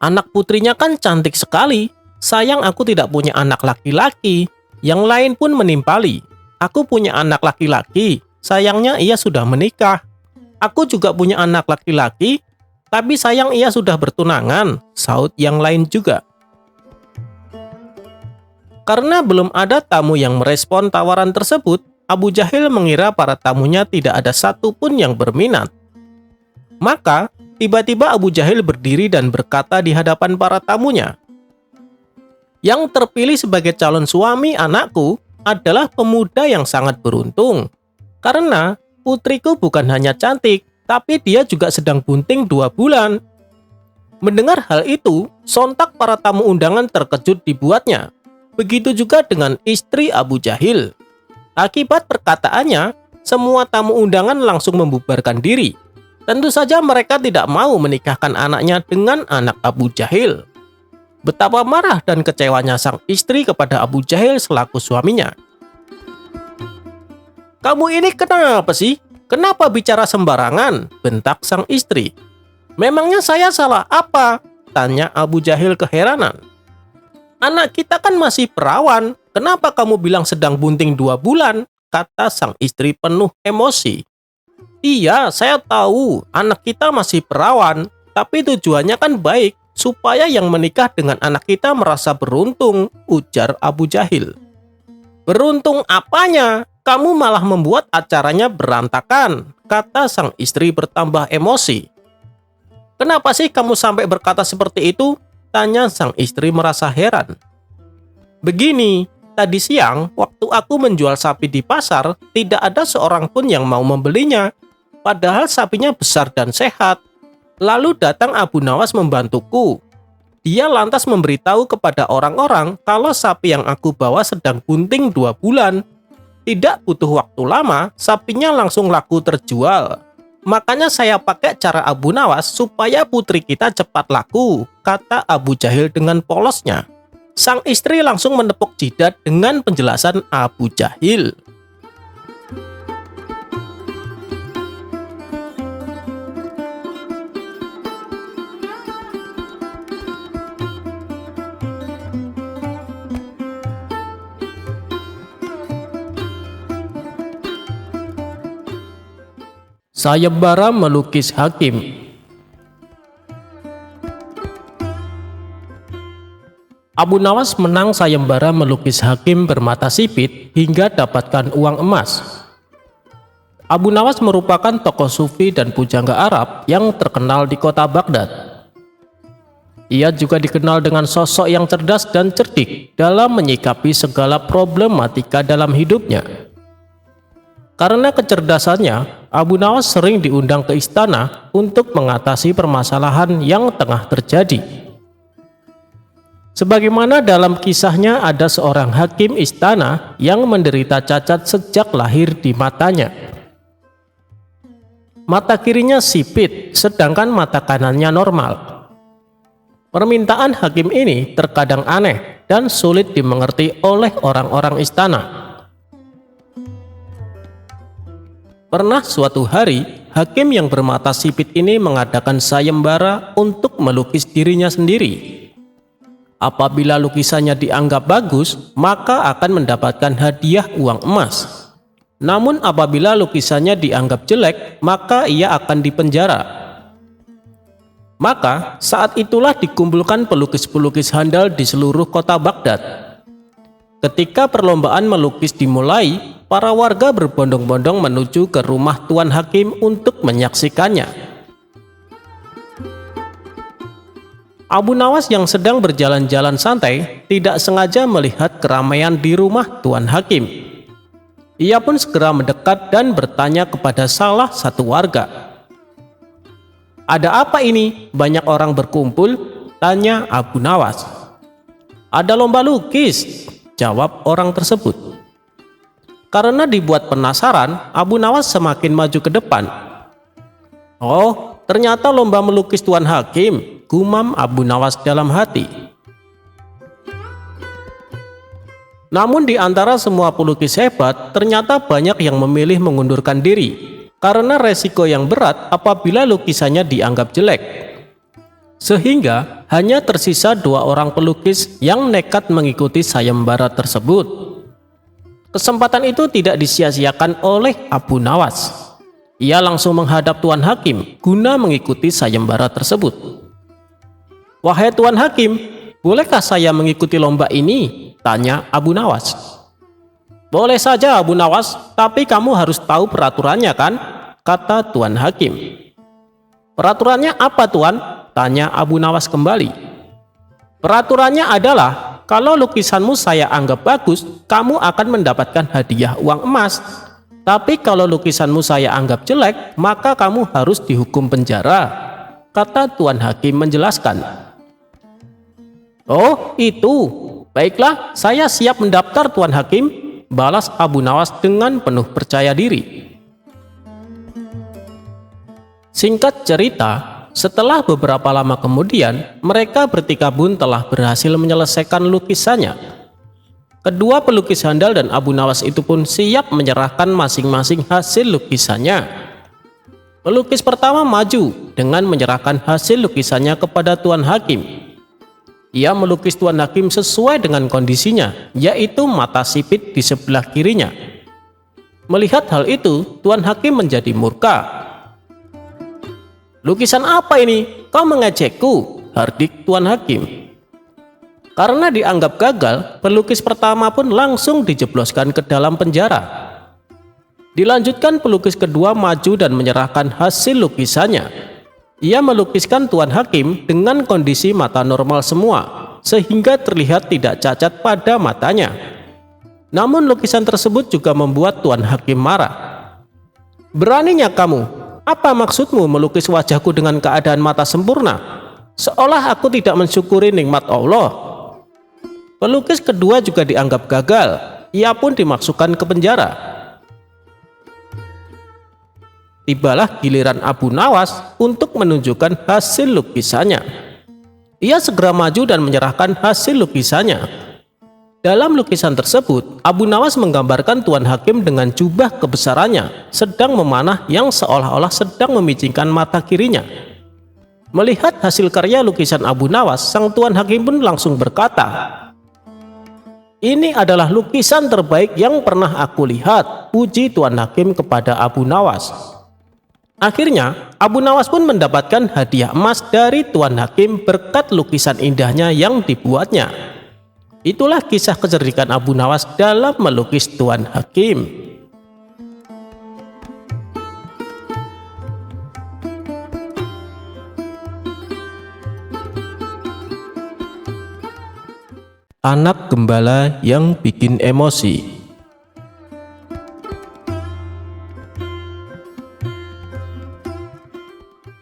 Anak putrinya kan cantik sekali, sayang aku tidak punya anak laki-laki. Yang lain pun menimpali. Aku punya anak laki-laki, sayangnya ia sudah menikah. Aku juga punya anak laki-laki, tapi sayang ia sudah bertunangan, saut yang lain juga. Karena belum ada tamu yang merespon tawaran tersebut, Abu Jahil mengira para tamunya tidak ada satupun yang berminat. Maka, tiba-tiba Abu Jahil berdiri dan berkata di hadapan para tamunya, "Yang terpilih sebagai calon suami anakku adalah pemuda yang sangat beruntung. Karena putriku bukan hanya cantik, tapi dia juga sedang bunting 2 bulan. Mendengar hal itu, sontak para tamu undangan terkejut dibuatnya. Begitu juga dengan istri Abu Jahil. Akibat perkataannya, semua tamu undangan langsung membubarkan diri. Tentu saja mereka tidak mau menikahkan anaknya dengan anak Abu Jahil. Betapa marah dan kecewanya sang istri kepada Abu Jahil selaku suaminya. "Kamu ini kenapa sih? Kenapa bicara sembarangan?" bentak sang istri. "Memangnya saya salah apa?" tanya Abu Jahil keheranan. "Anak kita kan masih perawan, kenapa kamu bilang sedang bunting 2 bulan? Kata sang istri penuh emosi. "Iya, saya tahu anak kita masih perawan, tapi tujuannya kan baik, supaya yang menikah dengan anak kita merasa beruntung," ujar Abu Jahil. "Beruntung apanya? Kamu malah membuat acaranya berantakan," kata sang istri bertambah emosi. "Kenapa sih kamu sampai berkata seperti itu?" tanya sang istri merasa heran. "Begini, tadi siang waktu aku menjual sapi di pasar, tidak ada seorang pun yang mau membelinya. Padahal sapinya besar dan sehat. Lalu datang Abu Nawas membantuku. Dia lantas memberitahu kepada orang-orang kalau sapi yang aku bawa sedang bunting 2 bulan. Tidak butuh waktu lama, sapinya langsung laku terjual. Makanya saya pakai cara Abu Nawas supaya putri kita cepat laku, kata Abu Jahil dengan polosnya. Sang istri langsung menepuk jidat dengan penjelasan Abu Jahil. Sayembara melukis hakim. Abu Nawas menang sayembara melukis hakim bermata sipit hingga dapatkan uang emas. Abu Nawas merupakan tokoh sufi dan pujangga Arab yang terkenal di kota Baghdad. Ia juga dikenal dengan sosok yang cerdas dan cerdik dalam menyikapi segala problematika dalam hidupnya. Karena kecerdasannya, Abu Nawas sering diundang ke istana untuk mengatasi permasalahan yang tengah terjadi. Sebagaimana dalam kisahnya ada seorang hakim istana yang menderita cacat sejak lahir di matanya. Mata kirinya sipit, sedangkan mata kanannya normal. Permintaan hakim ini terkadang aneh dan sulit dimengerti oleh orang-orang istana. Pernah suatu hari, hakim yang bermata sipit ini mengadakan sayembara untuk melukis dirinya sendiri. Apabila lukisannya dianggap bagus, maka akan mendapatkan hadiah uang emas. Namun apabila lukisannya dianggap jelek, maka ia akan dipenjara. Maka saat itulah dikumpulkan pelukis-pelukis handal di seluruh kota Baghdad. Ketika perlombaan melukis dimulai, para warga berbondong-bondong menuju ke rumah Tuan Hakim untuk menyaksikannya. Abu Nawas yang sedang berjalan-jalan santai tidak sengaja melihat keramaian di rumah Tuan Hakim. Ia pun segera mendekat dan bertanya kepada salah satu warga. "Ada apa ini? Banyak orang berkumpul?" tanya Abu Nawas. "Ada lomba lukis," jawab orang tersebut. Karena dibuat penasaran, Abu Nawas semakin maju ke depan. "Oh, ternyata lomba melukis Tuan Hakim," gumam Abu Nawas dalam hati. Namun di antara semua pelukis hebat, ternyata banyak yang memilih mengundurkan diri karena resiko yang berat apabila lukisannya dianggap jelek. Sehingga hanya tersisa 2 orang pelukis yang nekat mengikuti sayembara tersebut. Kesempatan itu tidak disia-siakan oleh Abu Nawas. Ia langsung menghadap Tuan Hakim guna mengikuti sayembara tersebut. "Wahai Tuan Hakim, bolehkah saya mengikuti lomba ini?" tanya Abu Nawas. "Boleh saja Abu Nawas, tapi kamu harus tahu peraturannya kan?" kata Tuan Hakim. "Peraturannya apa Tuan?" tanya Abu Nawas kembali. "Peraturannya adalah kalau lukisanmu saya anggap bagus, kamu akan mendapatkan hadiah uang emas. Tapi kalau lukisanmu saya anggap jelek, maka kamu harus dihukum penjara," kata Tuan Hakim menjelaskan. "Oh, itu. Baiklah, saya siap mendaftar Tuan Hakim," balas Abu Nawas dengan penuh percaya diri. Singkat cerita, setelah beberapa lama kemudian, mereka bertikabun telah berhasil menyelesaikan lukisannya. Kedua pelukis handal dan Abu Nawas itu pun siap menyerahkan masing-masing hasil lukisannya. Pelukis pertama maju dengan menyerahkan hasil lukisannya kepada Tuan Hakim. Ia melukis Tuan Hakim sesuai dengan kondisinya, yaitu mata sipit di sebelah kirinya. Melihat hal itu, Tuan Hakim menjadi murka. "Lukisan apa ini? Kau mengejekku," hardik Tuan Hakim. Karena dianggap gagal, pelukis pertama pun langsung dijebloskan ke dalam penjara. Dilanjutkan pelukis kedua maju dan menyerahkan hasil lukisannya. Ia melukiskan Tuan Hakim dengan kondisi mata normal semua, sehingga terlihat tidak cacat pada matanya. Namun lukisan tersebut juga membuat Tuan Hakim marah. "Beraninya kamu? Apa maksudmu melukis wajahku dengan keadaan mata sempurna? Seolah aku tidak mensyukuri nikmat Allah." Pelukis kedua juga dianggap gagal. Ia pun dimasukkan ke penjara. tibalah giliran Abu Nawas untuk menunjukkan hasil lukisannya. Ia segera maju dan menyerahkan hasil lukisannya. Dalam lukisan tersebut, Abu Nawas menggambarkan Tuan Hakim dengan jubah kebesarannya sedang memanah yang seolah-olah sedang memicingkan mata kirinya. Melihat hasil karya lukisan Abu Nawas, sang Tuan Hakim pun langsung berkata, "Ini adalah lukisan terbaik yang pernah aku lihat," puji Tuan Hakim kepada Abu Nawas. Akhirnya, Abu Nawas pun mendapatkan hadiah emas dari Tuan Hakim berkat lukisan indahnya yang dibuatnya. Itulah kisah kecerdikan Abu Nawas dalam melukis Tuan Hakim. Anak gembala yang bikin emosi.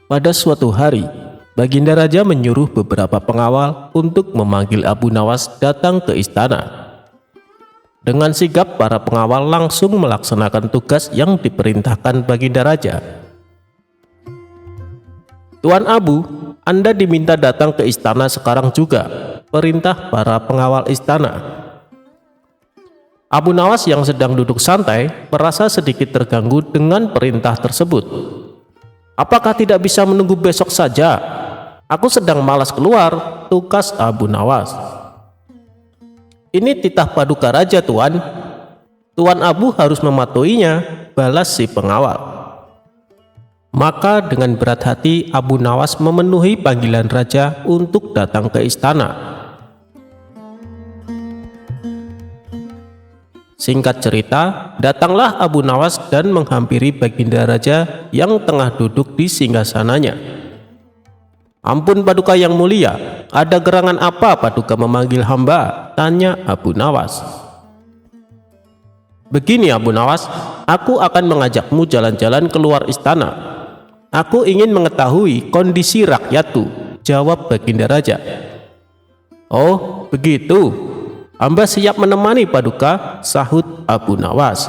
Pada suatu hari, Baginda Raja menyuruh beberapa pengawal untuk memanggil Abu Nawas datang ke istana. Dengan sigap, para pengawal langsung melaksanakan tugas yang diperintahkan Baginda Raja. "Tuan Abu, Anda diminta datang ke istana sekarang juga," perintah para pengawal istana. Abu Nawas yang sedang duduk santai merasa sedikit terganggu dengan perintah tersebut. "Apakah tidak bisa menunggu besok saja? Aku sedang malas keluar," tukas Abu Nawas. "Ini titah paduka raja, Tuan. Tuan Abu harus mematuhinya," balas si pengawal. Maka dengan berat hati Abu Nawas memenuhi panggilan raja untuk datang ke istana. Singkat cerita, datanglah Abu Nawas dan menghampiri Baginda Raja yang tengah duduk di singgasananya. "Ampun paduka yang mulia, ada gerangan apa paduka memanggil hamba?" tanya Abu Nawas. "Begini Abu Nawas, aku akan mengajakmu jalan-jalan keluar istana. Aku ingin mengetahui kondisi rakyatku," jawab Baginda Raja. "Oh begitu, hamba siap menemani paduka," sahut Abu Nawas.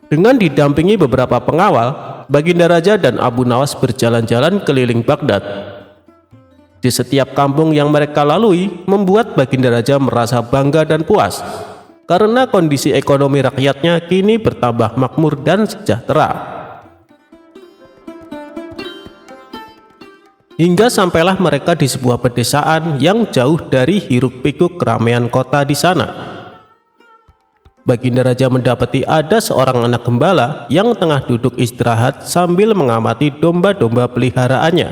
Dengan didampingi beberapa pengawal, Baginda Raja dan Abu Nawas berjalan-jalan keliling Baghdad. Di setiap kampung yang mereka lalui membuat Baginda Raja merasa bangga dan puas karena kondisi ekonomi rakyatnya kini bertambah makmur dan sejahtera. Hingga sampailah mereka di sebuah pedesaan yang jauh dari hiruk-pikuk keramaian kota di sana. Baginda Raja mendapati ada seorang anak gembala yang tengah duduk istirahat sambil mengamati domba-domba peliharaannya.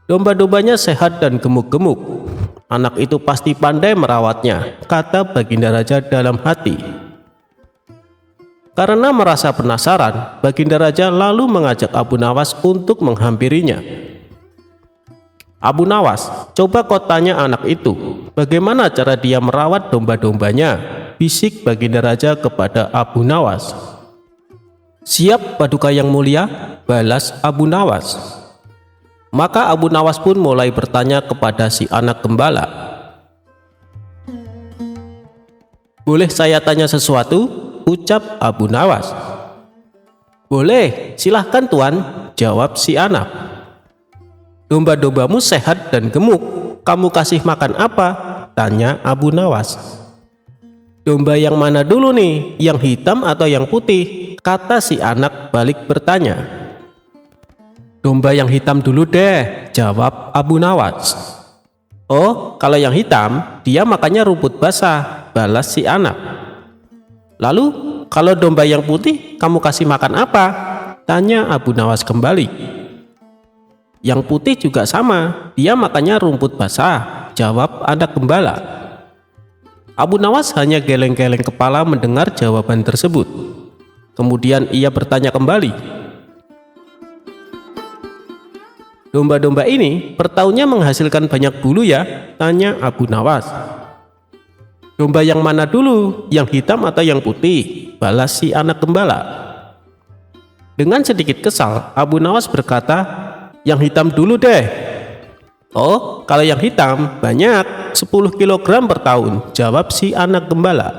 Domba-dombanya sehat dan gemuk-gemuk. Anak itu pasti pandai merawatnya, kata Baginda Raja dalam hati. Karena merasa penasaran, Baginda Raja lalu mengajak Abu Nawas untuk menghampirinya. "Abu Nawas, coba kau tanya anak itu, bagaimana cara dia merawat domba-dombanya?" bisik Baginda Raja kepada Abu Nawas. "Siap paduka yang mulia," balas Abu Nawas. Maka Abu Nawas pun mulai bertanya kepada si anak gembala. "Boleh saya tanya sesuatu?" ucap Abu Nawas. "Boleh, silahkan Tuan," jawab si anak. "Domba-dombamu sehat dan gemuk, kamu kasih makan apa?" tanya Abu Nawas. "Domba yang mana dulu nih, yang hitam atau yang putih?" kata si anak balik bertanya. "Domba yang hitam dulu deh," jawab Abu Nawas. "Oh, kalau yang hitam, dia makannya rumput basah," balas si anak. "Lalu, kalau domba yang putih, kamu kasih makan apa?" tanya Abu Nawas kembali. "Yang putih juga sama, dia makannya rumput basah," jawab anak gembala. Abu Nawas hanya geleng-geleng kepala mendengar jawaban tersebut. Kemudian ia bertanya kembali. "Domba-domba ini per tahunnya menghasilkan banyak bulu ya?" tanya Abu Nawas. "Domba yang mana dulu, yang hitam atau yang putih?" balas si anak gembala. Dengan sedikit kesal, Abu Nawas berkata, "Yang hitam dulu deh." "Oh, kalau yang hitam banyak, 10 kg per tahun," jawab si anak gembala.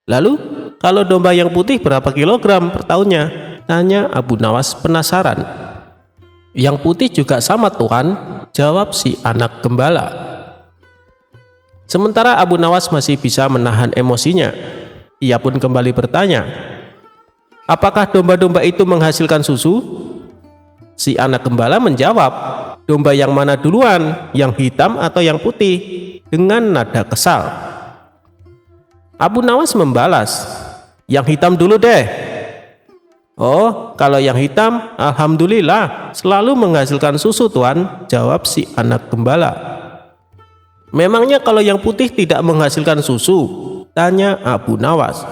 "Lalu, Kalau domba yang putih berapa kilogram per tahunnya? Tanya Abu Nawas penasaran. Yang putih juga sama Tuan, jawab si anak gembala. Sementara Abu Nawas masih bisa menahan emosinya. Ia pun kembali bertanya, apakah domba-domba itu menghasilkan susu? Si anak gembala menjawab, domba yang mana duluan, yang hitam atau yang putih? Dengan nada kesal. Abu Nawas membalas, yang hitam dulu deh. Oh, kalau yang hitam, alhamdulillah, selalu menghasilkan susu Tuan, jawab si anak gembala. Memangnya kalau yang putih tidak menghasilkan susu? Tanya Abu Nawas.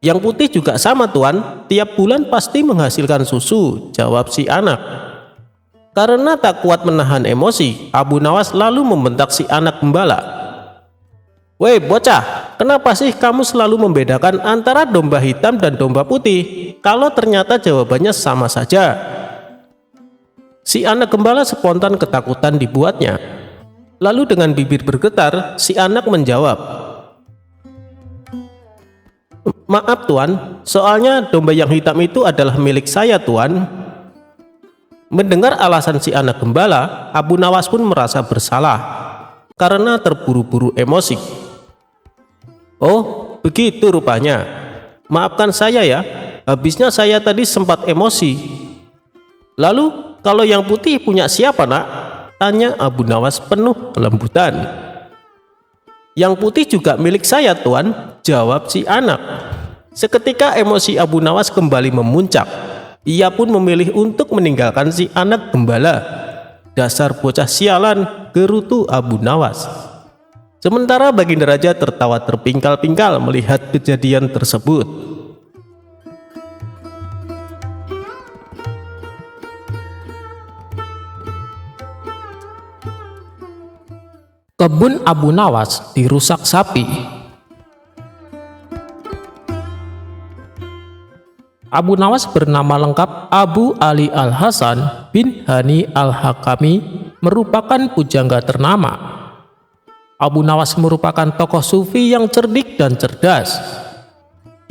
Yang putih juga sama Tuan, tiap bulan pasti menghasilkan susu, jawab si anak. Karena tak kuat menahan emosi, Abu Nawas lalu membentak si anak gembala. Woi bocah, kenapa sih kamu selalu membedakan antara domba hitam dan domba putih, kalau ternyata jawabannya sama saja? Si anak gembala spontan ketakutan dibuatnya. Lalu dengan bibir bergetar, si anak menjawab, maaf Tuan, soalnya domba yang hitam itu adalah milik saya Tuan. Mendengar alasan si anak gembala, Abu Nawas pun merasa bersalah karena terburu-buru emosi. Oh, begitu rupanya. Maafkan saya ya, habisnya saya tadi sempat emosi. Lalu, kalau yang putih punya siapa nak? Tanya Abu Nawas penuh kelembutan. Yang putih juga milik saya Tuan, jawab si anak. Seketika emosi Abu Nawas kembali memuncak. Ia pun memilih untuk meninggalkan si anak gembala. Dasar bocah sialan, gerutu Abu Nawas. Sementara Baginda Raja tertawa terpingkal-pingkal melihat kejadian tersebut. Kebun Abu Nawas dirusak sapi. Abu Nawas bernama lengkap Abu Ali Al-Hasan bin Hani Al-Hakami, merupakan pujangga ternama. Abu Nawas merupakan tokoh sufi yang cerdik dan cerdas.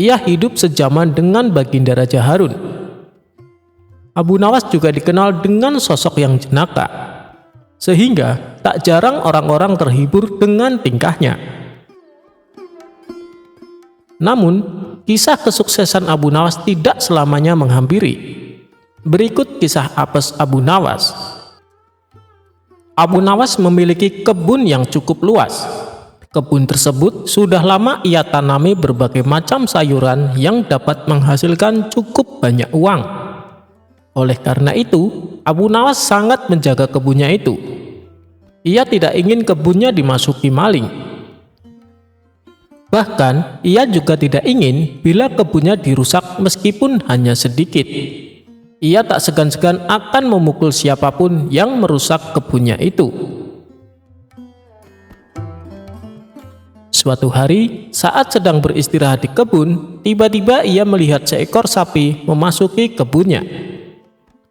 Ia hidup sejaman dengan Baginda Raja Harun. Abu Nawas juga dikenal dengan sosok yang jenaka, sehingga tak jarang orang-orang terhibur dengan tingkahnya. Namun, kisah kesuksesan Abu Nawas tidak selamanya menghampiri. Berikut kisah apes Abu Nawas. Abu Nawas memiliki kebun yang cukup luas. Kebun tersebut sudah lama ia tanami berbagai macam sayuran yang dapat menghasilkan cukup banyak uang. Oleh karena itu, Abu Nawas sangat menjaga kebunnya itu. Ia tidak ingin kebunnya dimasuki maling. Bahkan, ia juga tidak ingin bila kebunnya dirusak meskipun hanya sedikit. Ia tak segan-segan akan memukul siapapun yang merusak kebunnya itu. Suatu hari, saat sedang beristirahat di kebun, tiba-tiba ia melihat seekor sapi memasuki kebunnya.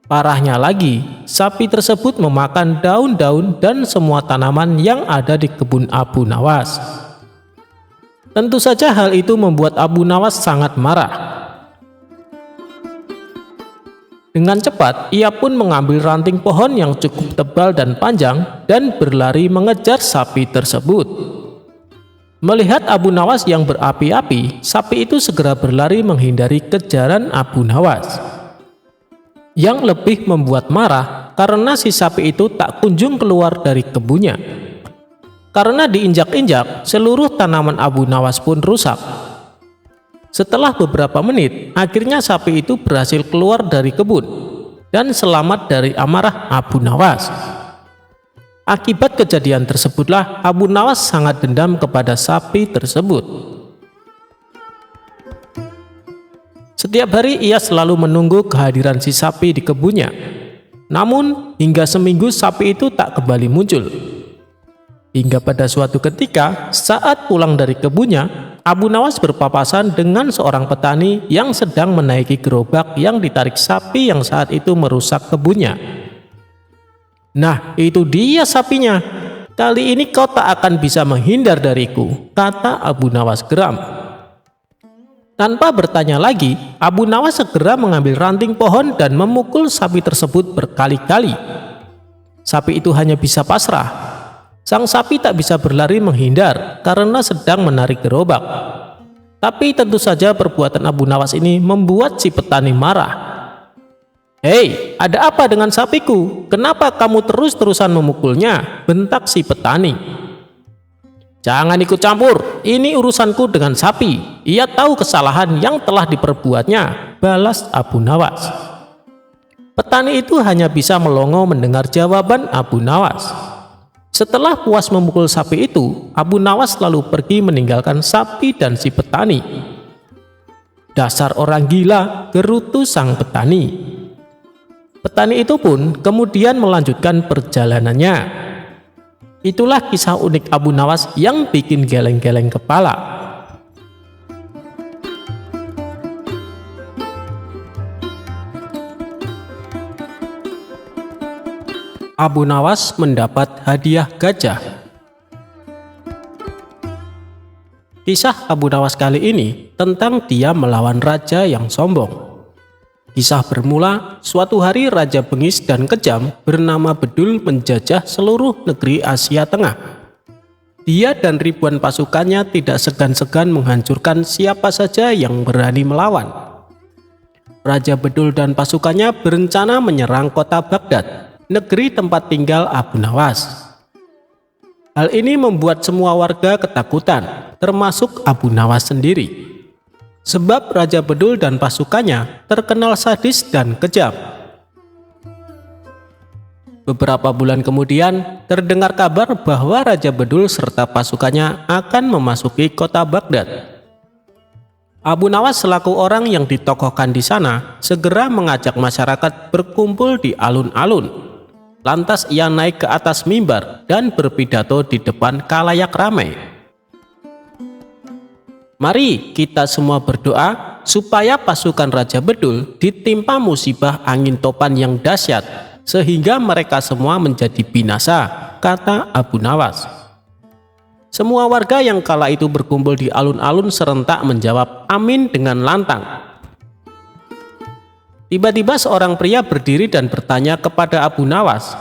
Parahnya lagi, sapi tersebut memakan daun-daun dan semua tanaman yang ada di kebun Abu Nawas. Tentu saja hal itu membuat Abu Nawas sangat marah. Dengan cepat, ia pun mengambil ranting pohon yang cukup tebal dan panjang dan berlari mengejar sapi tersebut. Melihat Abu Nawas yang berapi-api, sapi itu segera berlari menghindari kejaran Abu Nawas. Yang lebih membuat marah karena si sapi itu tak kunjung keluar dari kebunnya. Karena diinjak-injak, seluruh tanaman Abu Nawas pun rusak. Setelah beberapa menit, akhirnya sapi itu berhasil keluar dari kebun dan selamat dari amarah Abu Nawas. Akibat kejadian tersebutlah Abu Nawas sangat dendam kepada sapi tersebut. Setiap hari ia selalu menunggu kehadiran si sapi di kebunnya. Namun, hingga seminggu sapi itu tak kembali muncul. Hingga pada suatu ketika, saat pulang dari kebunnya, Abu Nawas berpapasan dengan seorang petani yang sedang menaiki gerobak yang ditarik sapi yang saat itu merusak kebunnya. Nah, itu dia sapinya. Kali ini kau tak akan bisa menghindar dariku, kata Abu Nawas geram. Tanpa bertanya lagi, Abu Nawas segera mengambil ranting pohon dan memukul sapi tersebut berkali-kali. Sapi itu hanya bisa pasrah. Sang sapi tak bisa berlari menghindar karena sedang menarik gerobak. Tapi tentu saja perbuatan Abu Nawas ini membuat si petani marah. "Hei, ada apa dengan sapiku? Kenapa kamu terus-terusan memukulnya?" bentak si petani. "Jangan ikut campur, ini urusanku dengan sapi. Ia tahu kesalahan yang telah diperbuatnya," balas Abu Nawas. Petani itu hanya bisa melongo mendengar jawaban Abu Nawas. Setelah puas memukul sapi itu, Abu Nawas lalu pergi meninggalkan sapi dan si petani. "Dasar orang gila," gerutu sang petani. Petani itu pun kemudian melanjutkan perjalanannya. Itulah kisah unik Abu Nawas yang bikin geleng-geleng kepala. Abu Nawas mendapat hadiah gajah. Kisah Abu Nawas kali ini tentang dia melawan raja yang sombong. Kisah bermula, suatu hari Raja bengis dan kejam bernama Bedul menjajah seluruh negeri Asia Tengah. Dia dan ribuan pasukannya tidak segan-segan menghancurkan siapa saja yang berani melawan. Raja Bedul dan pasukannya berencana menyerang kota Baghdad, negeri tempat tinggal Abu Nawas. Hal ini membuat semua warga ketakutan, termasuk Abu Nawas sendiri. Sebab Raja Bedul dan pasukannya terkenal sadis dan kejam. Beberapa bulan kemudian, terdengar kabar bahwa Raja Bedul serta pasukannya akan memasuki kota Baghdad. Abu Nawas selaku orang yang ditokohkan di sana, segera mengajak masyarakat berkumpul di alun-alun. Lantas ia naik ke atas mimbar dan berpidato di depan khalayak ramai. "Mari kita semua berdoa supaya pasukan Raja Bedul ditimpa musibah angin topan yang dahsyat sehingga mereka semua menjadi binasa," kata Abu Nawas. Semua warga yang kala itu berkumpul di alun-alun serentak menjawab amin dengan lantang. Tiba-tiba seorang pria berdiri dan bertanya kepada Abu Nawas,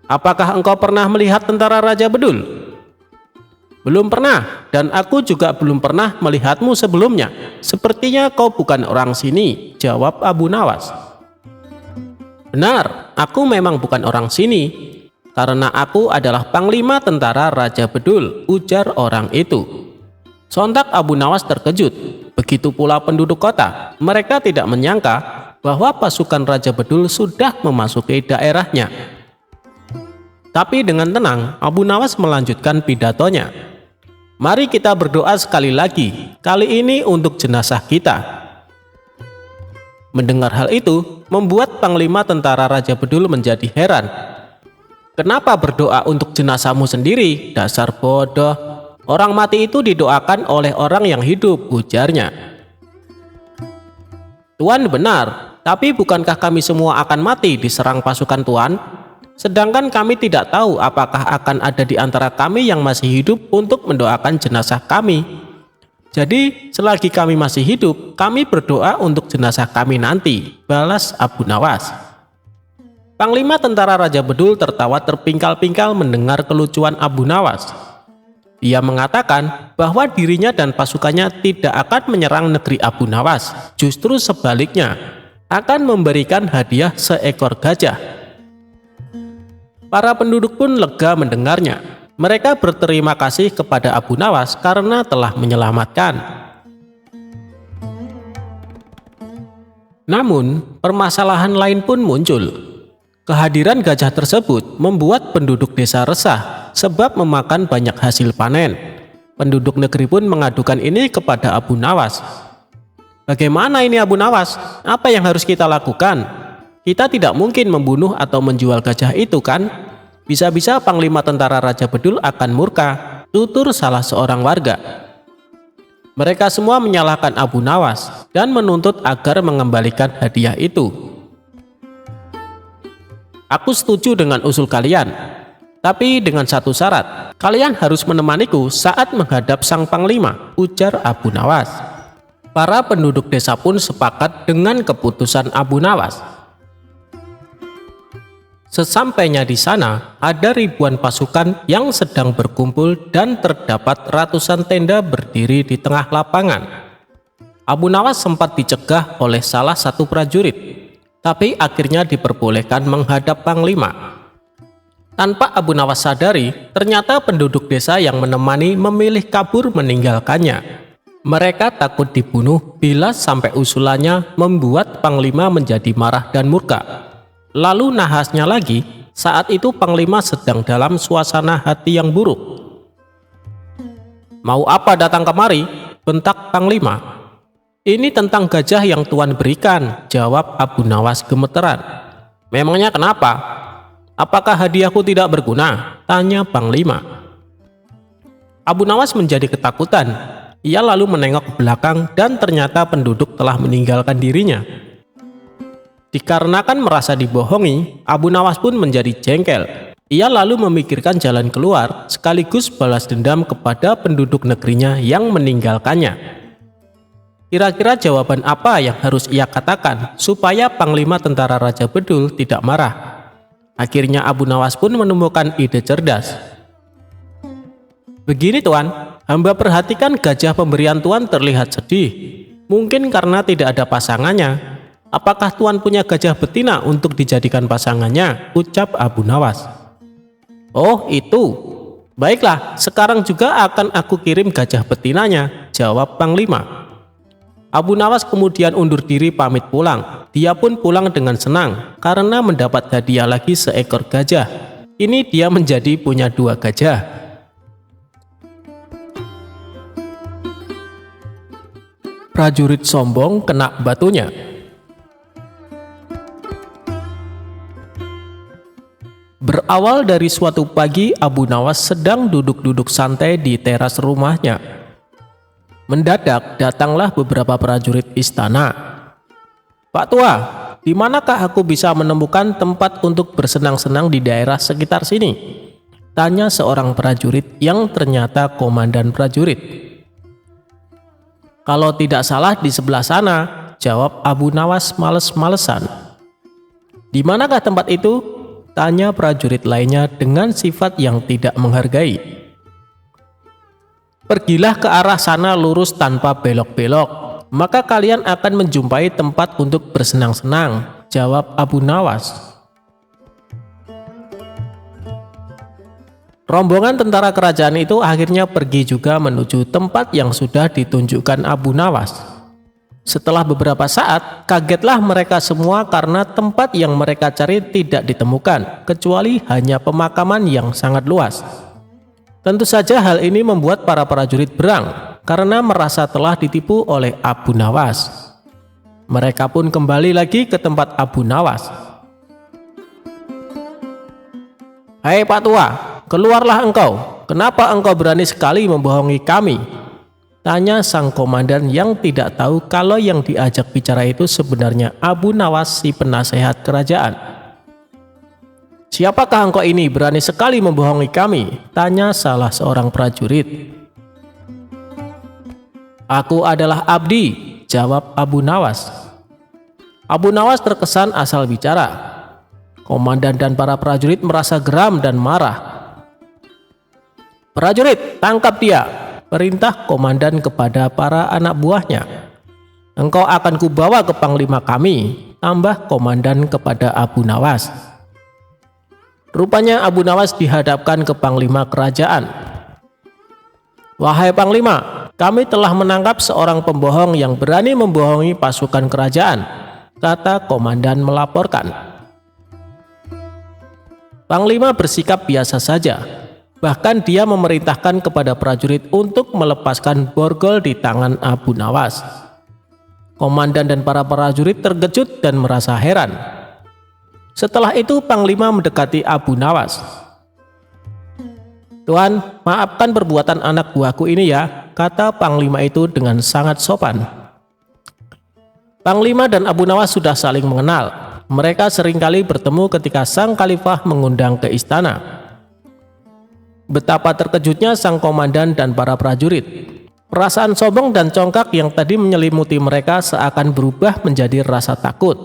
"Apakah engkau pernah melihat tentara Raja Bedul?" "Belum pernah, dan aku juga belum pernah melihatmu sebelumnya. Sepertinya kau bukan orang sini," jawab Abu Nawas. "Benar, aku memang bukan orang sini, karena aku adalah panglima tentara Raja Bedul," ujar orang itu. Sontak Abu Nawas terkejut, begitu pula penduduk kota. Mereka tidak menyangka bahwa pasukan Raja Bedul sudah memasuki daerahnya. Tapi dengan tenang, Abu Nawas melanjutkan pidatonya. "Mari kita berdoa sekali lagi, kali ini untuk jenazah kita." Mendengar hal itu, membuat panglima tentara Raja Bedul menjadi heran. "Kenapa berdoa untuk jenazahmu sendiri? Dasar bodoh. Orang mati itu didoakan oleh orang yang hidup," ujarnya. "Tuan benar, tapi bukankah kami semua akan mati diserang pasukan Tuan? Sedangkan kami tidak tahu apakah akan ada di antara kami yang masih hidup untuk mendoakan jenazah kami. Jadi selagi kami masih hidup, kami berdoa untuk jenazah kami nanti," balas Abu Nawas. Panglima tentara Raja Bedul tertawa terpingkal-pingkal mendengar kelucuan Abu Nawas. Ia mengatakan bahwa dirinya dan pasukannya tidak akan menyerang negeri Abu Nawas, justru sebaliknya, akan memberikan hadiah seekor gajah. Para penduduk pun lega mendengarnya. Mereka berterima kasih kepada Abu Nawas karena telah menyelamatkan. Namun, permasalahan lain pun muncul. Kehadiran gajah tersebut membuat penduduk desa resah sebab memakan banyak hasil panen. Penduduk negeri pun mengadukan ini kepada Abu Nawas. "Bagaimana ini Abu Nawas? Apa yang harus kita lakukan? Kita tidak mungkin membunuh atau menjual gajah itu kan? Bisa-bisa panglima tentara Raja Bedul akan murka," tutur salah seorang warga. Mereka semua menyalahkan Abu Nawas dan menuntut agar mengembalikan hadiah itu. "Aku setuju dengan usul kalian, tapi dengan satu syarat. Kalian harus menemaniku saat menghadap sang panglima," ujar Abu Nawas. Para penduduk desa pun sepakat dengan keputusan Abu Nawas. Sesampainya di sana, ada ribuan pasukan yang sedang berkumpul dan terdapat ratusan tenda berdiri di tengah lapangan. Abu Nawas sempat dicegah oleh salah satu prajurit, tapi akhirnya diperbolehkan menghadap Panglima. Tanpa Abu Nawas sadari, ternyata penduduk desa yang menemani memilih kabur meninggalkannya. Mereka takut dibunuh bila sampai usulannya membuat Panglima menjadi marah dan murka. Lalu nahasnya lagi, saat itu Panglima sedang dalam suasana hati yang buruk. "Mau apa datang kemari?" bentak Panglima. "Ini tentang gajah yang Tuan berikan," jawab Abu Nawas gemeteran. "Memangnya kenapa? Apakah hadiahku tidak berguna?" tanya Panglima. Abu Nawas menjadi ketakutan. Ia lalu menengok ke belakang dan ternyata penduduk telah meninggalkan dirinya. Dikarenakan merasa dibohongi, Abu Nawas pun menjadi jengkel. Ia lalu memikirkan jalan keluar sekaligus balas dendam kepada penduduk negerinya yang meninggalkannya. Kira-kira jawaban apa yang harus ia katakan supaya Panglima Tentara Raja Bedul tidak marah? Akhirnya Abu Nawas pun menemukan ide cerdas. "Begini Tuan, hamba perhatikan gajah pemberian Tuan terlihat sedih. Mungkin karena tidak ada pasangannya. Apakah Tuan punya gajah betina untuk dijadikan pasangannya?" ucap Abu Nawas. "Oh itu. Baiklah, sekarang juga akan aku kirim gajah betinanya," jawab Panglima. Abu Nawas kemudian undur diri pamit pulang. Dia pun pulang dengan senang karena mendapat hadiah lagi seekor gajah. Ini dia menjadi punya 2 gajah. Prajurit sombong kena batunya. Berawal dari suatu pagi, Abu Nawas sedang duduk-duduk santai di teras rumahnya. Mendadak datanglah beberapa prajurit istana. "Pak Tua, di manakah aku bisa menemukan tempat untuk bersenang-senang di daerah sekitar sini?" tanya seorang prajurit yang ternyata komandan prajurit. "Kalau tidak salah di sebelah sana," jawab Abu Nawas males-malesan. "Di manakah tempat itu?" tanya prajurit lainnya dengan sifat yang tidak menghargai. "Pergilah ke arah sana lurus tanpa belok-belok, maka kalian akan menjumpai tempat untuk bersenang-senang," jawab Abu Nawas. Rombongan tentara kerajaan itu akhirnya pergi juga menuju tempat yang sudah ditunjukkan Abu Nawas. Setelah beberapa saat, kagetlah mereka semua karena tempat yang mereka cari tidak ditemukan, kecuali hanya pemakaman yang sangat luas. Tentu saja hal ini membuat para prajurit berang karena merasa telah ditipu oleh Abu Nawas. Mereka pun kembali lagi ke tempat Abu Nawas. "Hai Pak Tua, keluarlah engkau. Kenapa engkau berani sekali membohongi kami?" tanya sang komandan yang tidak tahu kalau yang diajak bicara itu sebenarnya Abu Nawas, si penasehat kerajaan. "Siapakah engkau ini berani sekali membohongi kami?" tanya salah seorang prajurit. "Aku adalah Abdi," jawab Abu Nawas. Abu Nawas terkesan asal bicara. Komandan dan para prajurit merasa geram dan marah. "Prajurit, tangkap dia," perintah komandan kepada para anak buahnya. "Engkau akan kubawa ke Panglima kami," tambah komandan kepada Abu Nawas. Rupanya Abu Nawas dihadapkan ke Panglima kerajaan. "Wahai Panglima, kami telah menangkap seorang pembohong yang berani membohongi pasukan kerajaan," kata komandan melaporkan. Panglima bersikap biasa saja. Bahkan dia memerintahkan kepada prajurit untuk melepaskan borgol di tangan Abu Nawas. Komandan dan para prajurit terkejut dan merasa heran. Setelah itu Panglima mendekati Abu Nawas. "Tuan, maafkan perbuatan anak buahku ini ya," kata Panglima itu dengan sangat sopan. Panglima dan Abu Nawas sudah saling mengenal. Mereka seringkali bertemu ketika sang khalifah mengundang ke istana. Betapa terkejutnya sang komandan dan para prajurit. Perasaan sombong dan congkak yang tadi menyelimuti mereka seakan berubah menjadi rasa takut.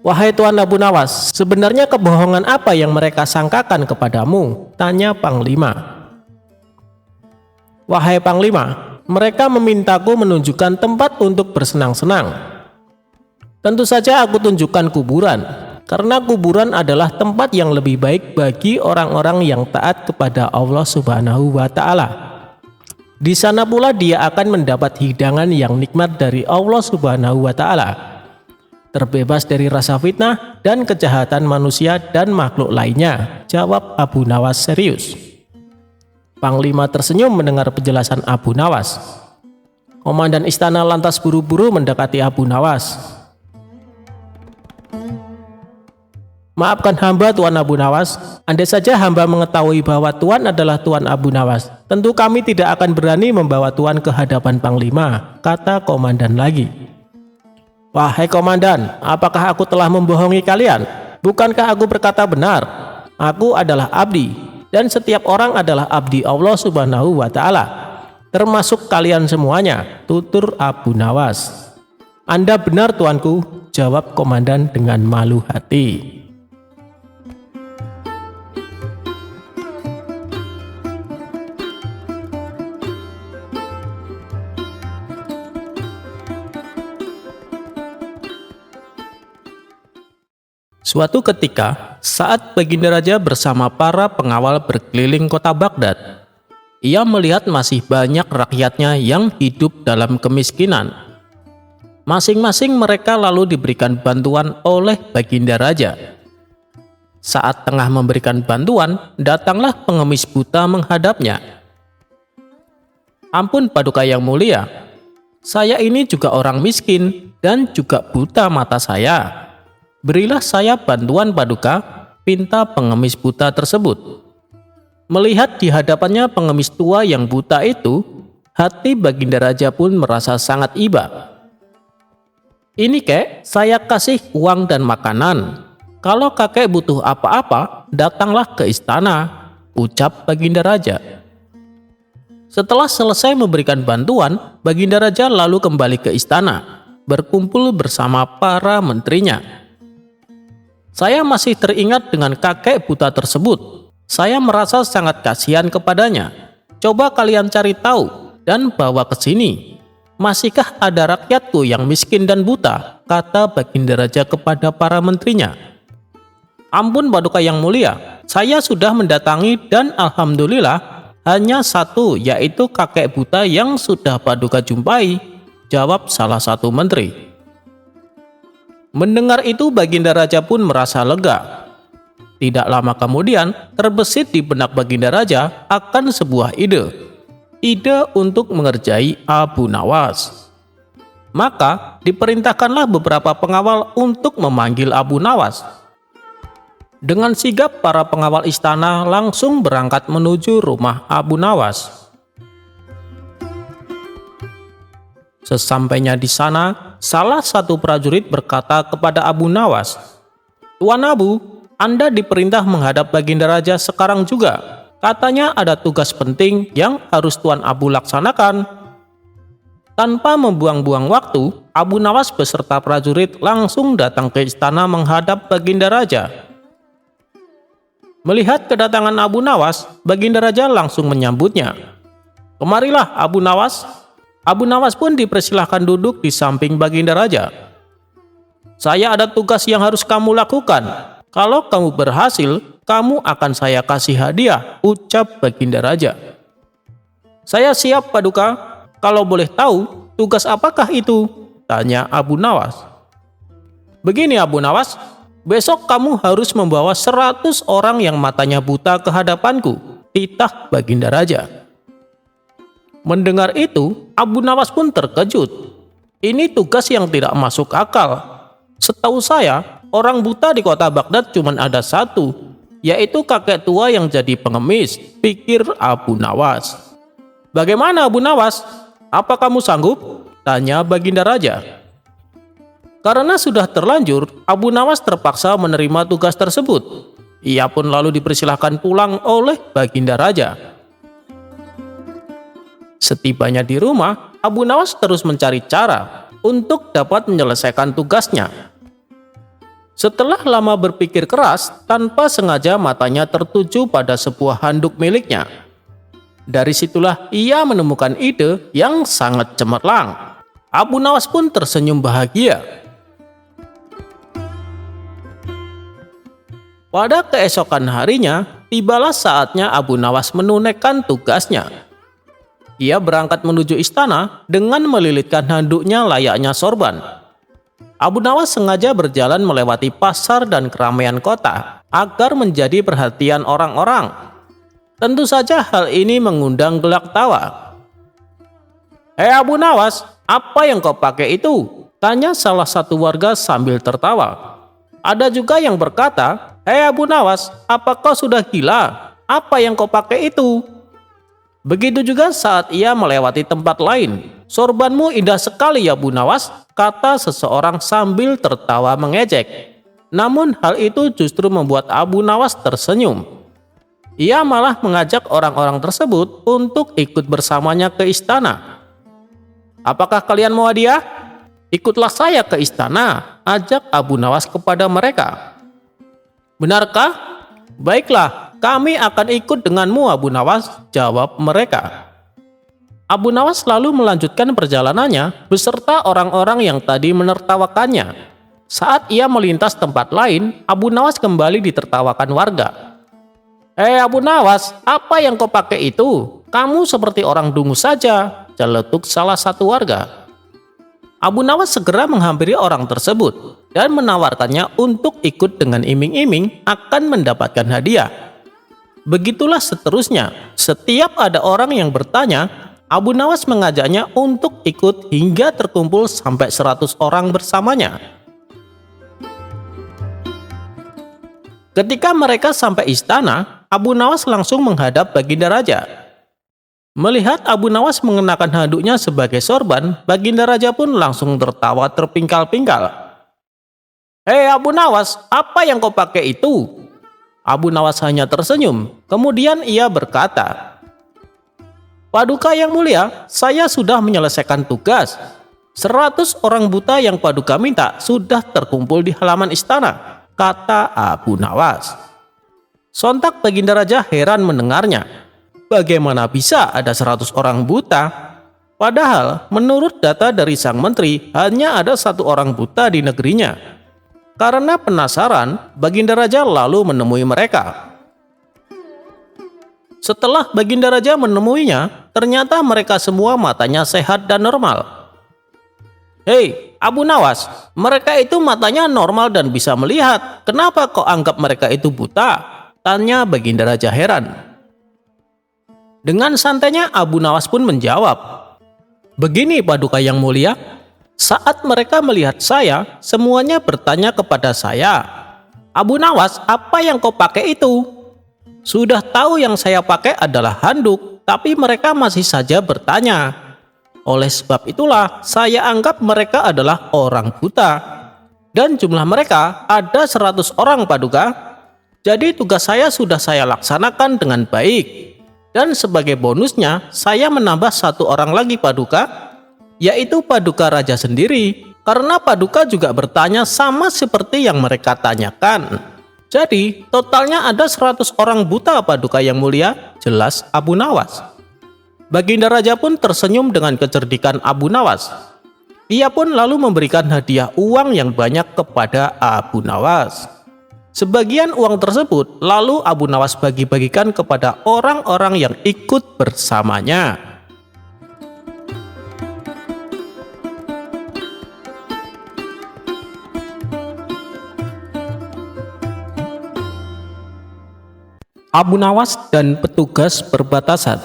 "Wahai Tuan Abu Nawas, sebenarnya kebohongan apa yang mereka sangkakan kepadamu?" tanya Panglima. "Wahai Panglima, mereka memintaku menunjukkan tempat untuk bersenang-senang. Tentu saja aku tunjukkan kuburan, karena kuburan adalah tempat yang lebih baik bagi orang-orang yang taat kepada Allah Subhanahu wa Ta'ala. Di sana pula dia akan mendapat hidangan yang nikmat dari Allah Subhanahu wa Ta'ala, terbebas dari rasa fitnah dan kejahatan manusia dan makhluk lainnya," jawab Abu Nawas serius. Panglima tersenyum mendengar penjelasan Abu Nawas. Komandan istana lantas buru-buru mendekati Abu Nawas. "Maafkan hamba Tuan Abu Nawas, andai saja hamba mengetahui bahwa Tuan adalah Tuan Abu Nawas, tentu kami tidak akan berani membawa Tuan ke hadapan Panglima," kata komandan lagi. "Wahai komandan, apakah aku telah membohongi kalian? Bukankah aku berkata benar? Aku adalah abdi, dan setiap orang adalah abdi Allah Subhanahu wa Ta'ala, termasuk kalian semuanya," tutur Abu Nawas. "Anda benar tuanku," jawab komandan dengan malu hati. Suatu ketika, saat Baginda Raja bersama para pengawal berkeliling kota Baghdad, ia melihat masih banyak rakyatnya yang hidup dalam kemiskinan. Masing-masing mereka lalu diberikan bantuan oleh Baginda Raja. Saat tengah memberikan bantuan, datanglah pengemis buta menghadapnya. "Ampun Paduka yang mulia, saya ini juga orang miskin dan juga buta mata saya. Berilah saya bantuan Paduka," pinta pengemis buta tersebut. Melihat di hadapannya pengemis tua yang buta itu, hati Baginda Raja pun merasa sangat iba. "Ini kek, saya kasih uang dan makanan. Kalau kakek butuh apa-apa, datanglah ke istana," ucap Baginda Raja. Setelah selesai memberikan bantuan, Baginda Raja lalu kembali ke istana, berkumpul bersama para menterinya. "Saya masih teringat dengan kakek buta tersebut. Saya merasa sangat kasihan kepadanya. Coba kalian cari tahu dan bawa ke sini. Masihkah ada rakyatku yang miskin dan buta?" kata Baginda Raja kepada para menterinya. "Ampun Paduka yang mulia, saya sudah mendatangi dan alhamdulillah hanya satu, yaitu kakek buta yang sudah Paduka jumpai," jawab salah satu menteri. Mendengar itu Baginda Raja pun merasa lega. Tidak lama kemudian terbesit di benak Baginda Raja akan sebuah ide untuk mengerjai Abu Nawas. Maka diperintahkanlah beberapa pengawal untuk memanggil Abu Nawas. Dengan sigap para pengawal istana langsung berangkat menuju rumah Abu Nawas. Sesampainya di sana, salah satu prajurit berkata kepada Abu Nawas, "Tuan Abu, Anda diperintah menghadap Baginda Raja sekarang juga. Katanya ada tugas penting yang harus Tuan Abu laksanakan." Tanpa membuang-buang waktu, Abu Nawas beserta prajurit langsung datang ke istana menghadap Baginda Raja. Melihat kedatangan Abu Nawas, Baginda Raja langsung menyambutnya. "Kemarilah Abu Nawas." Abu Nawas pun dipersilahkan duduk di samping Baginda Raja. "Saya ada tugas yang harus kamu lakukan. Kalau kamu berhasil, kamu akan saya kasih hadiah," ucap Baginda Raja. "Saya siap Paduka. Kalau boleh tahu, tugas apakah itu?" tanya Abu Nawas. "Begini Abu Nawas, besok kamu harus membawa 100 orang yang matanya buta ke hadapanku," titah Baginda Raja. Mendengar itu, Abu Nawas pun terkejut. Ini tugas yang tidak masuk akal. Setahu saya, orang buta di kota Baghdad cuma ada satu, yaitu kakek tua yang jadi pengemis, pikir Abu Nawas. "Bagaimana Abu Nawas? Apa kamu sanggup?" tanya Baginda Raja. Karena sudah terlanjur, Abu Nawas terpaksa menerima tugas tersebut. Ia pun lalu dipersilahkan pulang oleh Baginda Raja. Setibanya di rumah, Abu Nawas terus mencari cara untuk dapat menyelesaikan tugasnya. Setelah lama berpikir keras, tanpa sengaja matanya tertuju pada sebuah handuk miliknya. Dari situlah ia menemukan ide yang sangat cemerlang. Abu Nawas pun tersenyum bahagia. Pada keesokan harinya, tibalah saatnya Abu Nawas menunaikan tugasnya. Ia berangkat menuju istana dengan melilitkan handuknya layaknya sorban. Abu Nawas sengaja berjalan melewati pasar dan keramaian kota agar menjadi perhatian orang-orang. Tentu saja hal ini mengundang gelak tawa. "Hei Abu Nawas, apa yang kau pakai itu?" tanya salah satu warga sambil tertawa. Ada juga yang berkata, "Hei Abu Nawas, apa kau sudah gila? Apa yang kau pakai itu?" Begitu juga saat ia melewati tempat lain. "Sorbanmu indah sekali ya Abu Nawas," kata seseorang sambil tertawa mengejek. Namun hal itu justru membuat Abu Nawas tersenyum. Ia malah mengajak orang-orang tersebut untuk ikut bersamanya ke istana. "Apakah kalian mau hadiah? Ikutlah saya ke istana," ajak Abu Nawas kepada mereka. "Benarkah? Baiklah, kami akan ikut denganmu Abu Nawas," jawab mereka. Abu Nawas lalu melanjutkan perjalanannya beserta orang-orang yang tadi menertawakannya. Saat ia melintas tempat lain, Abu Nawas kembali ditertawakan warga. "Hei Abu Nawas, apa yang kau pakai itu? Kamu seperti orang dungu saja," celetuk salah satu warga. Abu Nawas segera menghampiri orang tersebut dan menawarkannya untuk ikut dengan iming-iming akan mendapatkan hadiah. Begitulah seterusnya, setiap ada orang yang bertanya, Abu Nawas mengajaknya untuk ikut hingga terkumpul sampai 100 orang bersamanya. Ketika mereka sampai istana, Abu Nawas langsung menghadap Baginda Raja. Melihat Abu Nawas mengenakan handuknya sebagai sorban, Baginda Raja pun langsung tertawa terpingkal-pingkal. "Hei Abu Nawas, apa yang kau pakai itu?" Abu Nawas hanya tersenyum. Kemudian ia berkata, "Paduka yang mulia, saya sudah menyelesaikan tugas. 100 orang buta yang Paduka minta sudah terkumpul di halaman istana," kata Abu Nawas. Sontak Baginda Raja heran mendengarnya. Bagaimana bisa ada 100 orang buta? Padahal menurut data dari sang menteri hanya ada 1 orang buta di negerinya. Karena penasaran, Baginda Raja lalu menemui mereka. Setelah Baginda Raja menemuinya, ternyata mereka semua matanya sehat dan normal. "Hei Abu Nawas, mereka itu matanya normal dan bisa melihat. Kenapa kau anggap mereka itu buta?" tanya Baginda Raja heran. Dengan santainya Abu Nawas pun menjawab, "Begini Paduka yang mulia, saat mereka melihat saya, semuanya bertanya kepada saya, 'Abu Nawas, apa yang kau pakai itu?' Sudah tahu yang saya pakai adalah handuk, tapi mereka masih saja bertanya. Oleh sebab itulah saya anggap mereka adalah orang buta. Dan jumlah mereka ada 100 orang Paduka. Jadi tugas saya sudah saya laksanakan dengan baik. Dan sebagai bonusnya, saya menambah 1 orang lagi Paduka, yaitu Paduka Raja sendiri, karena Paduka juga bertanya sama seperti yang mereka tanyakan. Jadi, totalnya ada 100 orang buta Paduka yang mulia," jelas Abu Nawas. Baginda Raja pun tersenyum dengan kecerdikan Abu Nawas. Ia pun lalu memberikan hadiah uang yang banyak kepada Abu Nawas. Sebagian uang tersebut lalu Abu Nawas bagi-bagikan kepada orang-orang yang ikut bersamanya. Abu Nawas dan petugas perbatasan.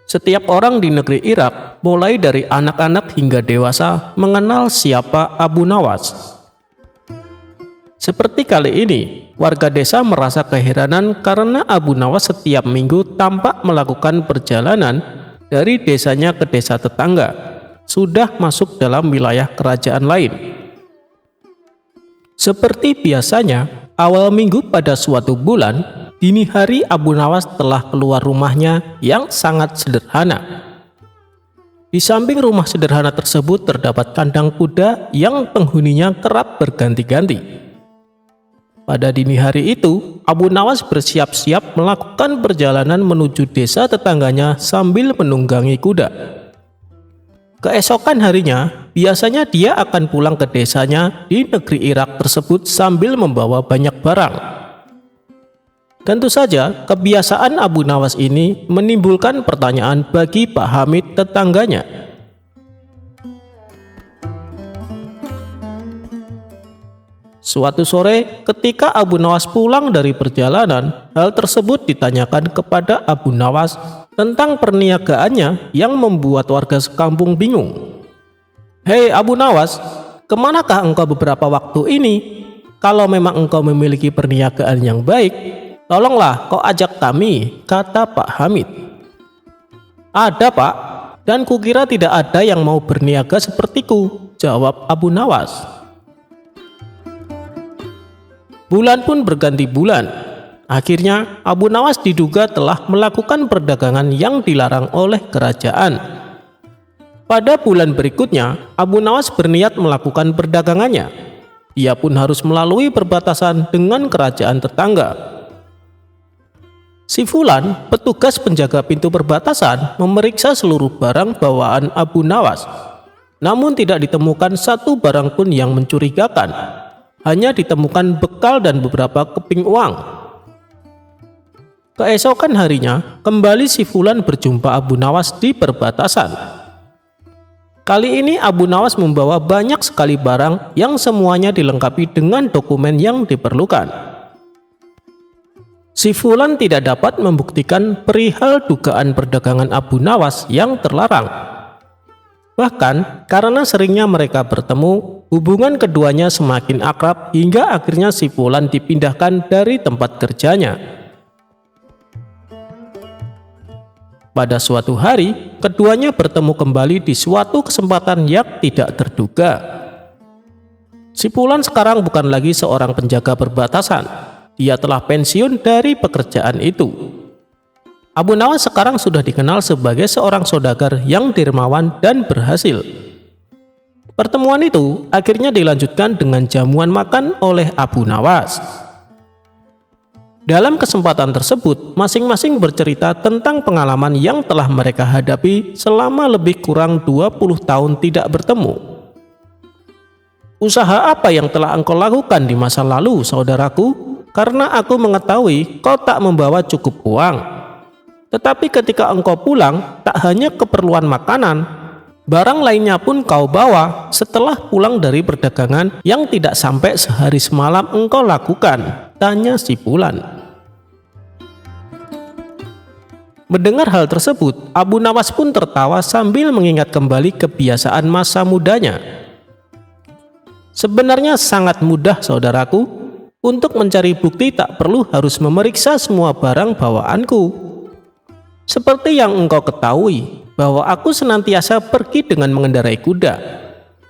Setiap orang di negeri Irak, mulai dari anak-anak hingga dewasa, mengenal siapa Abu Nawas. Seperti kali ini, warga desa merasa keheranan karena Abu Nawas setiap minggu tampak melakukan perjalanan dari desanya ke desa tetangga, sudah masuk dalam wilayah kerajaan lain. Seperti biasanya, awal minggu pada suatu bulan, dini hari Abu Nawas telah keluar rumahnya yang sangat sederhana. Di samping rumah sederhana tersebut terdapat kandang kuda yang penghuninya kerap berganti-ganti. Pada dini hari itu, Abu Nawas bersiap-siap melakukan perjalanan menuju desa tetangganya sambil menunggangi kuda. Keesokan harinya, biasanya dia akan pulang ke desanya di negeri Irak tersebut sambil membawa banyak barang. Tentu saja, kebiasaan Abu Nawas ini menimbulkan pertanyaan bagi Pak Hamid tetangganya. Suatu sore, ketika Abu Nawas pulang dari perjalanan, hal tersebut ditanyakan kepada Abu Nawas tentang perniagaannya yang membuat warga sekampung bingung. "Hei Abu Nawas, kemanakah engkau beberapa waktu ini? Kalau memang engkau memiliki perniagaan yang baik, tolonglah kau ajak kami," kata Pak Hamid. "Ada Pak, dan kukira tidak ada yang mau berniaga sepertiku," jawab Abu Nawas. Bulan pun berganti bulan. Akhirnya Abu Nawas diduga telah melakukan perdagangan yang dilarang oleh kerajaan. Pada bulan berikutnya, Abu Nawas berniat melakukan perdagangannya. Ia pun harus melalui perbatasan dengan kerajaan tetangga. Si Fulan, petugas penjaga pintu perbatasan, memeriksa seluruh barang bawaan Abu Nawas. Namun tidak ditemukan satu barang pun yang mencurigakan. Hanya ditemukan bekal dan beberapa keping uang. Keesokan harinya, kembali si Fulan berjumpa Abu Nawas di perbatasan. Kali ini Abu Nawas membawa banyak sekali barang yang semuanya dilengkapi dengan dokumen yang diperlukan. Si Fulan tidak dapat membuktikan perihal dugaan perdagangan Abu Nawas yang terlarang. Bahkan, karena seringnya mereka bertemu, hubungan keduanya semakin akrab hingga akhirnya si Fulan dipindahkan dari tempat kerjanya. Pada suatu hari, keduanya bertemu kembali di suatu kesempatan yang tidak terduga. Si Fulan sekarang bukan lagi seorang penjaga perbatasan. Dia telah pensiun dari pekerjaan itu. Abu Nawas sekarang sudah dikenal sebagai seorang saudagar yang dermawan dan berhasil. Pertemuan itu akhirnya dilanjutkan dengan jamuan makan oleh Abu Nawas. Dalam kesempatan tersebut, masing-masing bercerita tentang pengalaman yang telah mereka hadapi selama lebih kurang 20 tahun tidak bertemu. "Usaha apa yang telah engkau lakukan di masa lalu, saudaraku? Karena aku mengetahui kau tak membawa cukup uang. Tetapi ketika engkau pulang, tak hanya keperluan makanan, barang lainnya pun kau bawa setelah pulang dari perdagangan yang tidak sampai sehari semalam engkau lakukan," tanya si Fulan. Mendengar hal tersebut, Abu Nawas pun tertawa sambil mengingat kembali kebiasaan masa mudanya. "Sebenarnya sangat mudah, saudaraku. Untuk mencari bukti tak perlu harus memeriksa semua barang bawaanku. Seperti yang engkau ketahui, bahwa aku senantiasa pergi dengan mengendarai kuda.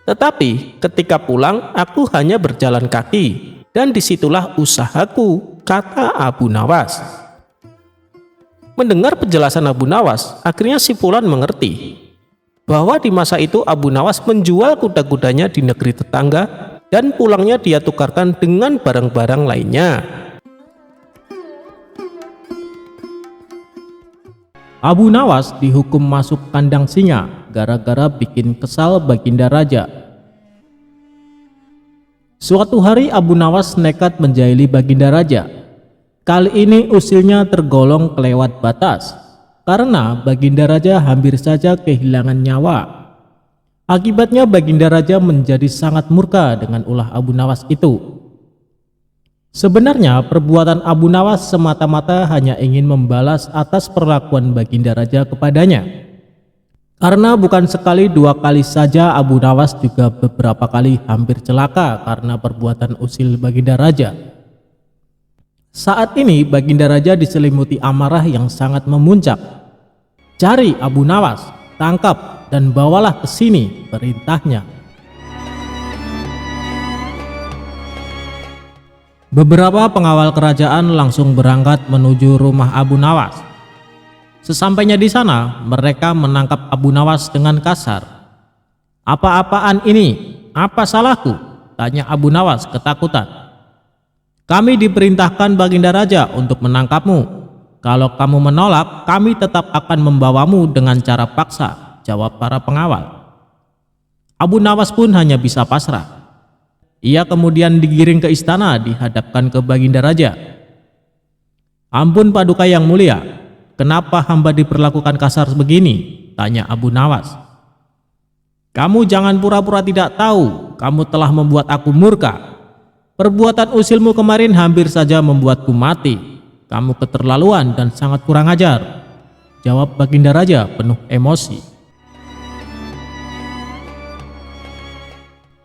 Tetapi ketika pulang, aku hanya berjalan kaki, dan disitulah usahaku," kata Abu Nawas. Mendengar penjelasan Abu Nawas, akhirnya si Fulan mengerti bahwa di masa itu Abu Nawas menjual kuda-kudanya di negeri tetangga dan pulangnya dia tukarkan dengan barang-barang lainnya. Abu Nawas dihukum masuk kandang singa gara-gara bikin kesal Baginda Raja. Suatu hari Abu Nawas nekat menjahili Baginda Raja. Kali ini usilnya tergolong kelewat batas, karena Baginda Raja hampir saja kehilangan nyawa. Akibatnya Baginda Raja menjadi sangat murka dengan ulah Abu Nawas itu. Sebenarnya perbuatan Abu Nawas semata-mata hanya ingin membalas atas perlakuan Baginda Raja kepadanya. Karena bukan sekali dua kali saja Abu Nawas juga beberapa kali hampir celaka karena perbuatan usil Baginda Raja. Saat ini Baginda Raja diselimuti amarah yang sangat memuncak. "Cari Abu Nawas, tangkap dan bawalah ke sini," perintahnya. Beberapa pengawal kerajaan langsung berangkat menuju rumah Abu Nawas. Sesampainya di sana, mereka menangkap Abu Nawas dengan kasar. "Apa-apaan ini? Apa salahku?" tanya Abu Nawas ketakutan. "Kami diperintahkan Baginda Raja untuk menangkapmu. Kalau kamu menolak, kami tetap akan membawamu dengan cara paksa," jawab para pengawal. Abu Nawas pun hanya bisa pasrah. Ia kemudian digiring ke istana dihadapkan ke Baginda Raja. "Ampun Paduka yang mulia, kenapa hamba diperlakukan kasar begini?" tanya Abu Nawas. "Kamu jangan pura-pura tidak tahu, kamu telah membuat aku murka. Perbuatan usilmu kemarin hampir saja membuatku mati. Kamu keterlaluan dan sangat kurang ajar," jawab Baginda Raja penuh emosi.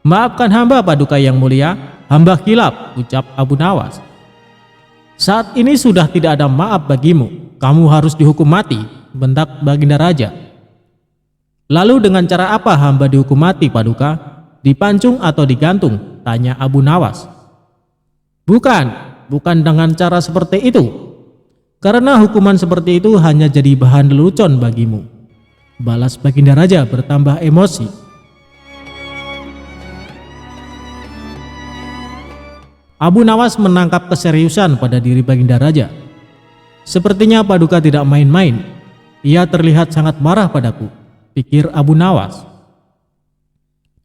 "Maafkan hamba Paduka yang mulia, hamba khilaf," ucap Abu Nawas. "Saat ini sudah tidak ada maaf bagimu, kamu harus dihukum mati," bentak Baginda Raja. "Lalu dengan cara apa hamba dihukum mati Paduka? Dipancung atau digantung?" tanya Abu Nawas. Bukan dengan cara seperti itu. Karena hukuman seperti itu hanya jadi bahan lelucon bagimu," balas Baginda Raja bertambah emosi. Abu Nawas menangkap keseriusan pada diri Baginda Raja. "Sepertinya Paduka tidak main-main. Ia terlihat sangat marah padaku," pikir Abu Nawas.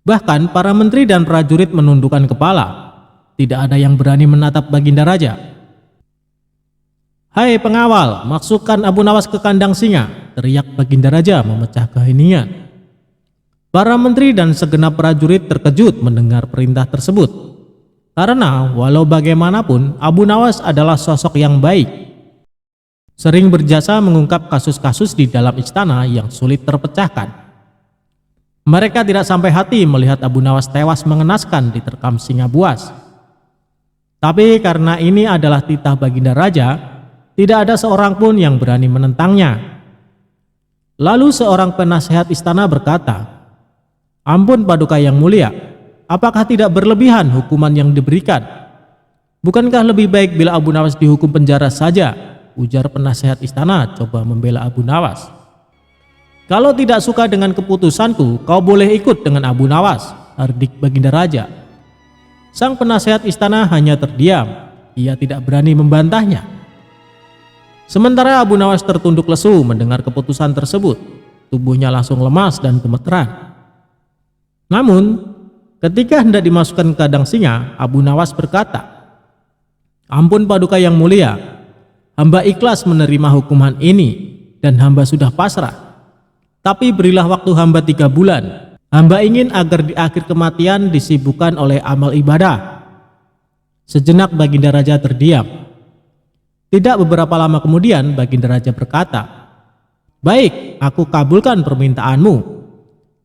Bahkan para menteri dan prajurit menundukkan kepala. Tidak ada yang berani menatap Baginda Raja. "Hai pengawal, masukkan Abu Nawas ke kandang singa," teriak Baginda Raja memecah keheningan. Para menteri dan segenap prajurit terkejut mendengar perintah tersebut. Karena walau bagaimanapun Abu Nawas adalah sosok yang baik, sering berjasa mengungkap kasus-kasus di dalam istana yang sulit terpecahkan. Mereka tidak sampai hati melihat Abu Nawas tewas mengenaskan diterkam singa buas. Tapi karena ini adalah titah Baginda Raja, tidak ada seorang pun yang berani menentangnya. Lalu seorang penasehat istana berkata, "Ampun Paduka yang mulia, apakah tidak berlebihan hukuman yang diberikan? Bukankah lebih baik bila Abu Nawas dihukum penjara saja?" ujar penasehat istana coba membela Abu Nawas. "Kalau tidak suka dengan keputusanku, kau boleh ikut dengan Abu Nawas," hardik Baginda Raja. Sang penasehat istana hanya terdiam, ia tidak berani membantahnya. Sementara Abu Nawas tertunduk lesu mendengar keputusan tersebut, tubuhnya langsung lemas dan gemeteran. Namun, ketika hendak dimasukkan ke kandang singa, Abu Nawas berkata, "Ampun Paduka yang mulia, hamba ikhlas menerima hukuman ini dan hamba sudah pasrah. Tapi berilah waktu hamba 3 bulan. Hamba ingin agar di akhir kematian disibukkan oleh amal ibadah." Sejenak Baginda Raja terdiam. Tidak beberapa lama kemudian Baginda Raja berkata, "Baik, aku kabulkan permintaanmu.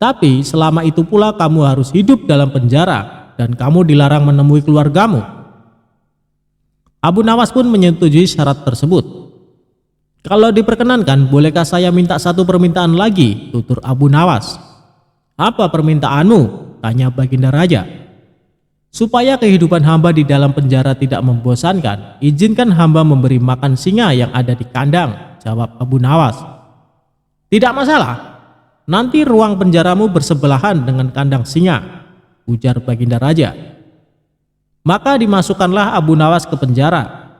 Tapi selama itu pula kamu harus hidup dalam penjara dan kamu dilarang menemui keluargamu." Abu Nawas pun menyetujui syarat tersebut. "Kalau diperkenankan, bolehkah saya minta satu permintaan lagi?" tutur Abu Nawas. "Apa permintaanmu?" tanya Baginda Raja. "Supaya kehidupan hamba di dalam penjara tidak membosankan, izinkan hamba memberi makan singa yang ada di kandang," jawab Abu Nawas. "Tidak masalah. Nanti ruang penjaramu bersebelahan dengan kandang singa," ujar Baginda Raja. Maka dimasukkanlah Abu Nawas ke penjara.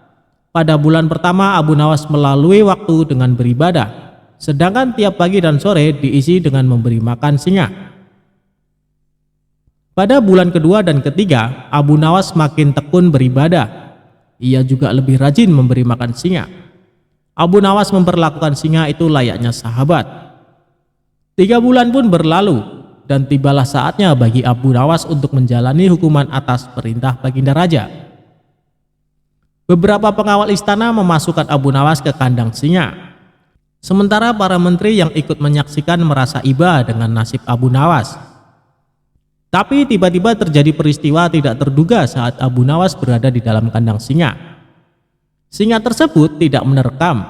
Pada bulan pertama Abu Nawas melalui waktu dengan beribadah, sedangkan tiap pagi dan sore diisi dengan memberi makan singa. Pada bulan kedua dan ketiga, Abu Nawas makin tekun beribadah. Ia juga lebih rajin memberi makan singa. Abu Nawas memperlakukan singa itu layaknya sahabat. 3 bulan pun berlalu, dan tibalah saatnya bagi Abu Nawas untuk menjalani hukuman atas perintah Baginda Raja. Beberapa pengawal istana memasukkan Abu Nawas ke kandang singa. Sementara para menteri yang ikut menyaksikan merasa iba dengan nasib Abu Nawas. Tapi tiba-tiba terjadi peristiwa tidak terduga saat Abu Nawas berada di dalam kandang singa. Singa tersebut tidak menerkam,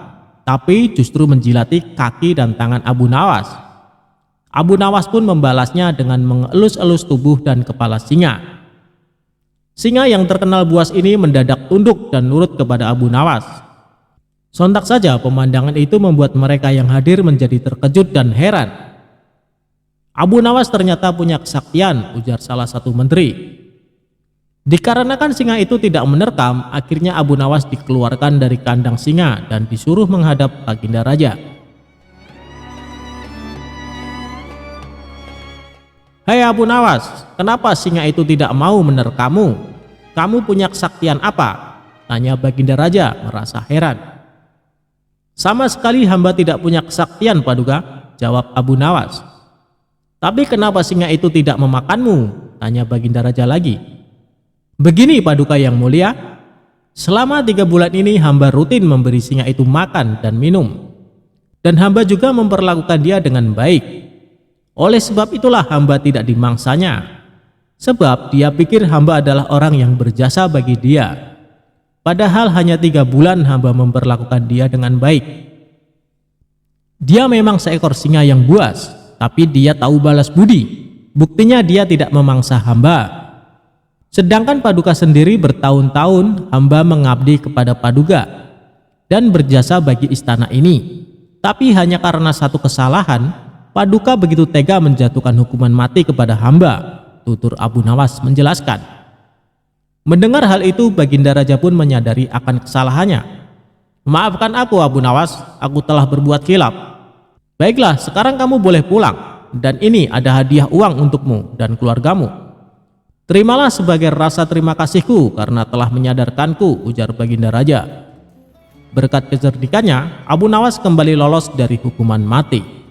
tapi justru menjilati kaki dan tangan Abu Nawas. Abu Nawas pun membalasnya dengan mengelus-elus tubuh dan kepala singa. Singa yang terkenal buas ini mendadak tunduk dan nurut kepada Abu Nawas. Sontak saja pemandangan itu membuat mereka yang hadir menjadi terkejut dan heran. Abu Nawas ternyata punya kesaktian, ujar salah satu menteri. Dikarenakan singa itu tidak menerkam, akhirnya Abu Nawas dikeluarkan dari kandang singa dan disuruh menghadap Baginda Raja. "Hai Abu Nawas, kenapa singa itu tidak mau menerkammu? Kamu punya kesaktian apa?" tanya Baginda Raja merasa heran. "Sama sekali hamba tidak punya kesaktian, Paduka," jawab Abu Nawas. "Tapi kenapa singa itu tidak memakanmu?" tanya Baginda Raja lagi. "Begini Paduka yang mulia, selama 3 bulan ini hamba rutin memberi singa itu makan dan minum. Dan hamba juga memperlakukan dia dengan baik. Oleh sebab itulah hamba tidak dimangsanya. Sebab dia pikir hamba adalah orang yang berjasa bagi dia. Padahal hanya 3 bulan hamba memperlakukan dia dengan baik. Dia memang seekor singa yang buas, tapi dia tahu balas budi. Buktinya dia tidak memangsa hamba. Sedangkan Paduka sendiri bertahun-tahun hamba mengabdi kepada Paduka dan berjasa bagi istana ini. Tapi hanya karena satu kesalahan, Paduka begitu tega menjatuhkan hukuman mati kepada hamba," tutur Abu Nawas menjelaskan. Mendengar hal itu, Baginda Raja pun menyadari akan kesalahannya. "Maafkan aku Abu Nawas, aku telah berbuat khilaf. Baiklah, sekarang kamu boleh pulang, dan ini ada hadiah uang untukmu dan keluargamu. Terimalah sebagai rasa terima kasihku karena telah menyadarkanku," ujar Baginda Raja. Berkat kecerdikannya, Abu Nawas kembali lolos dari hukuman mati.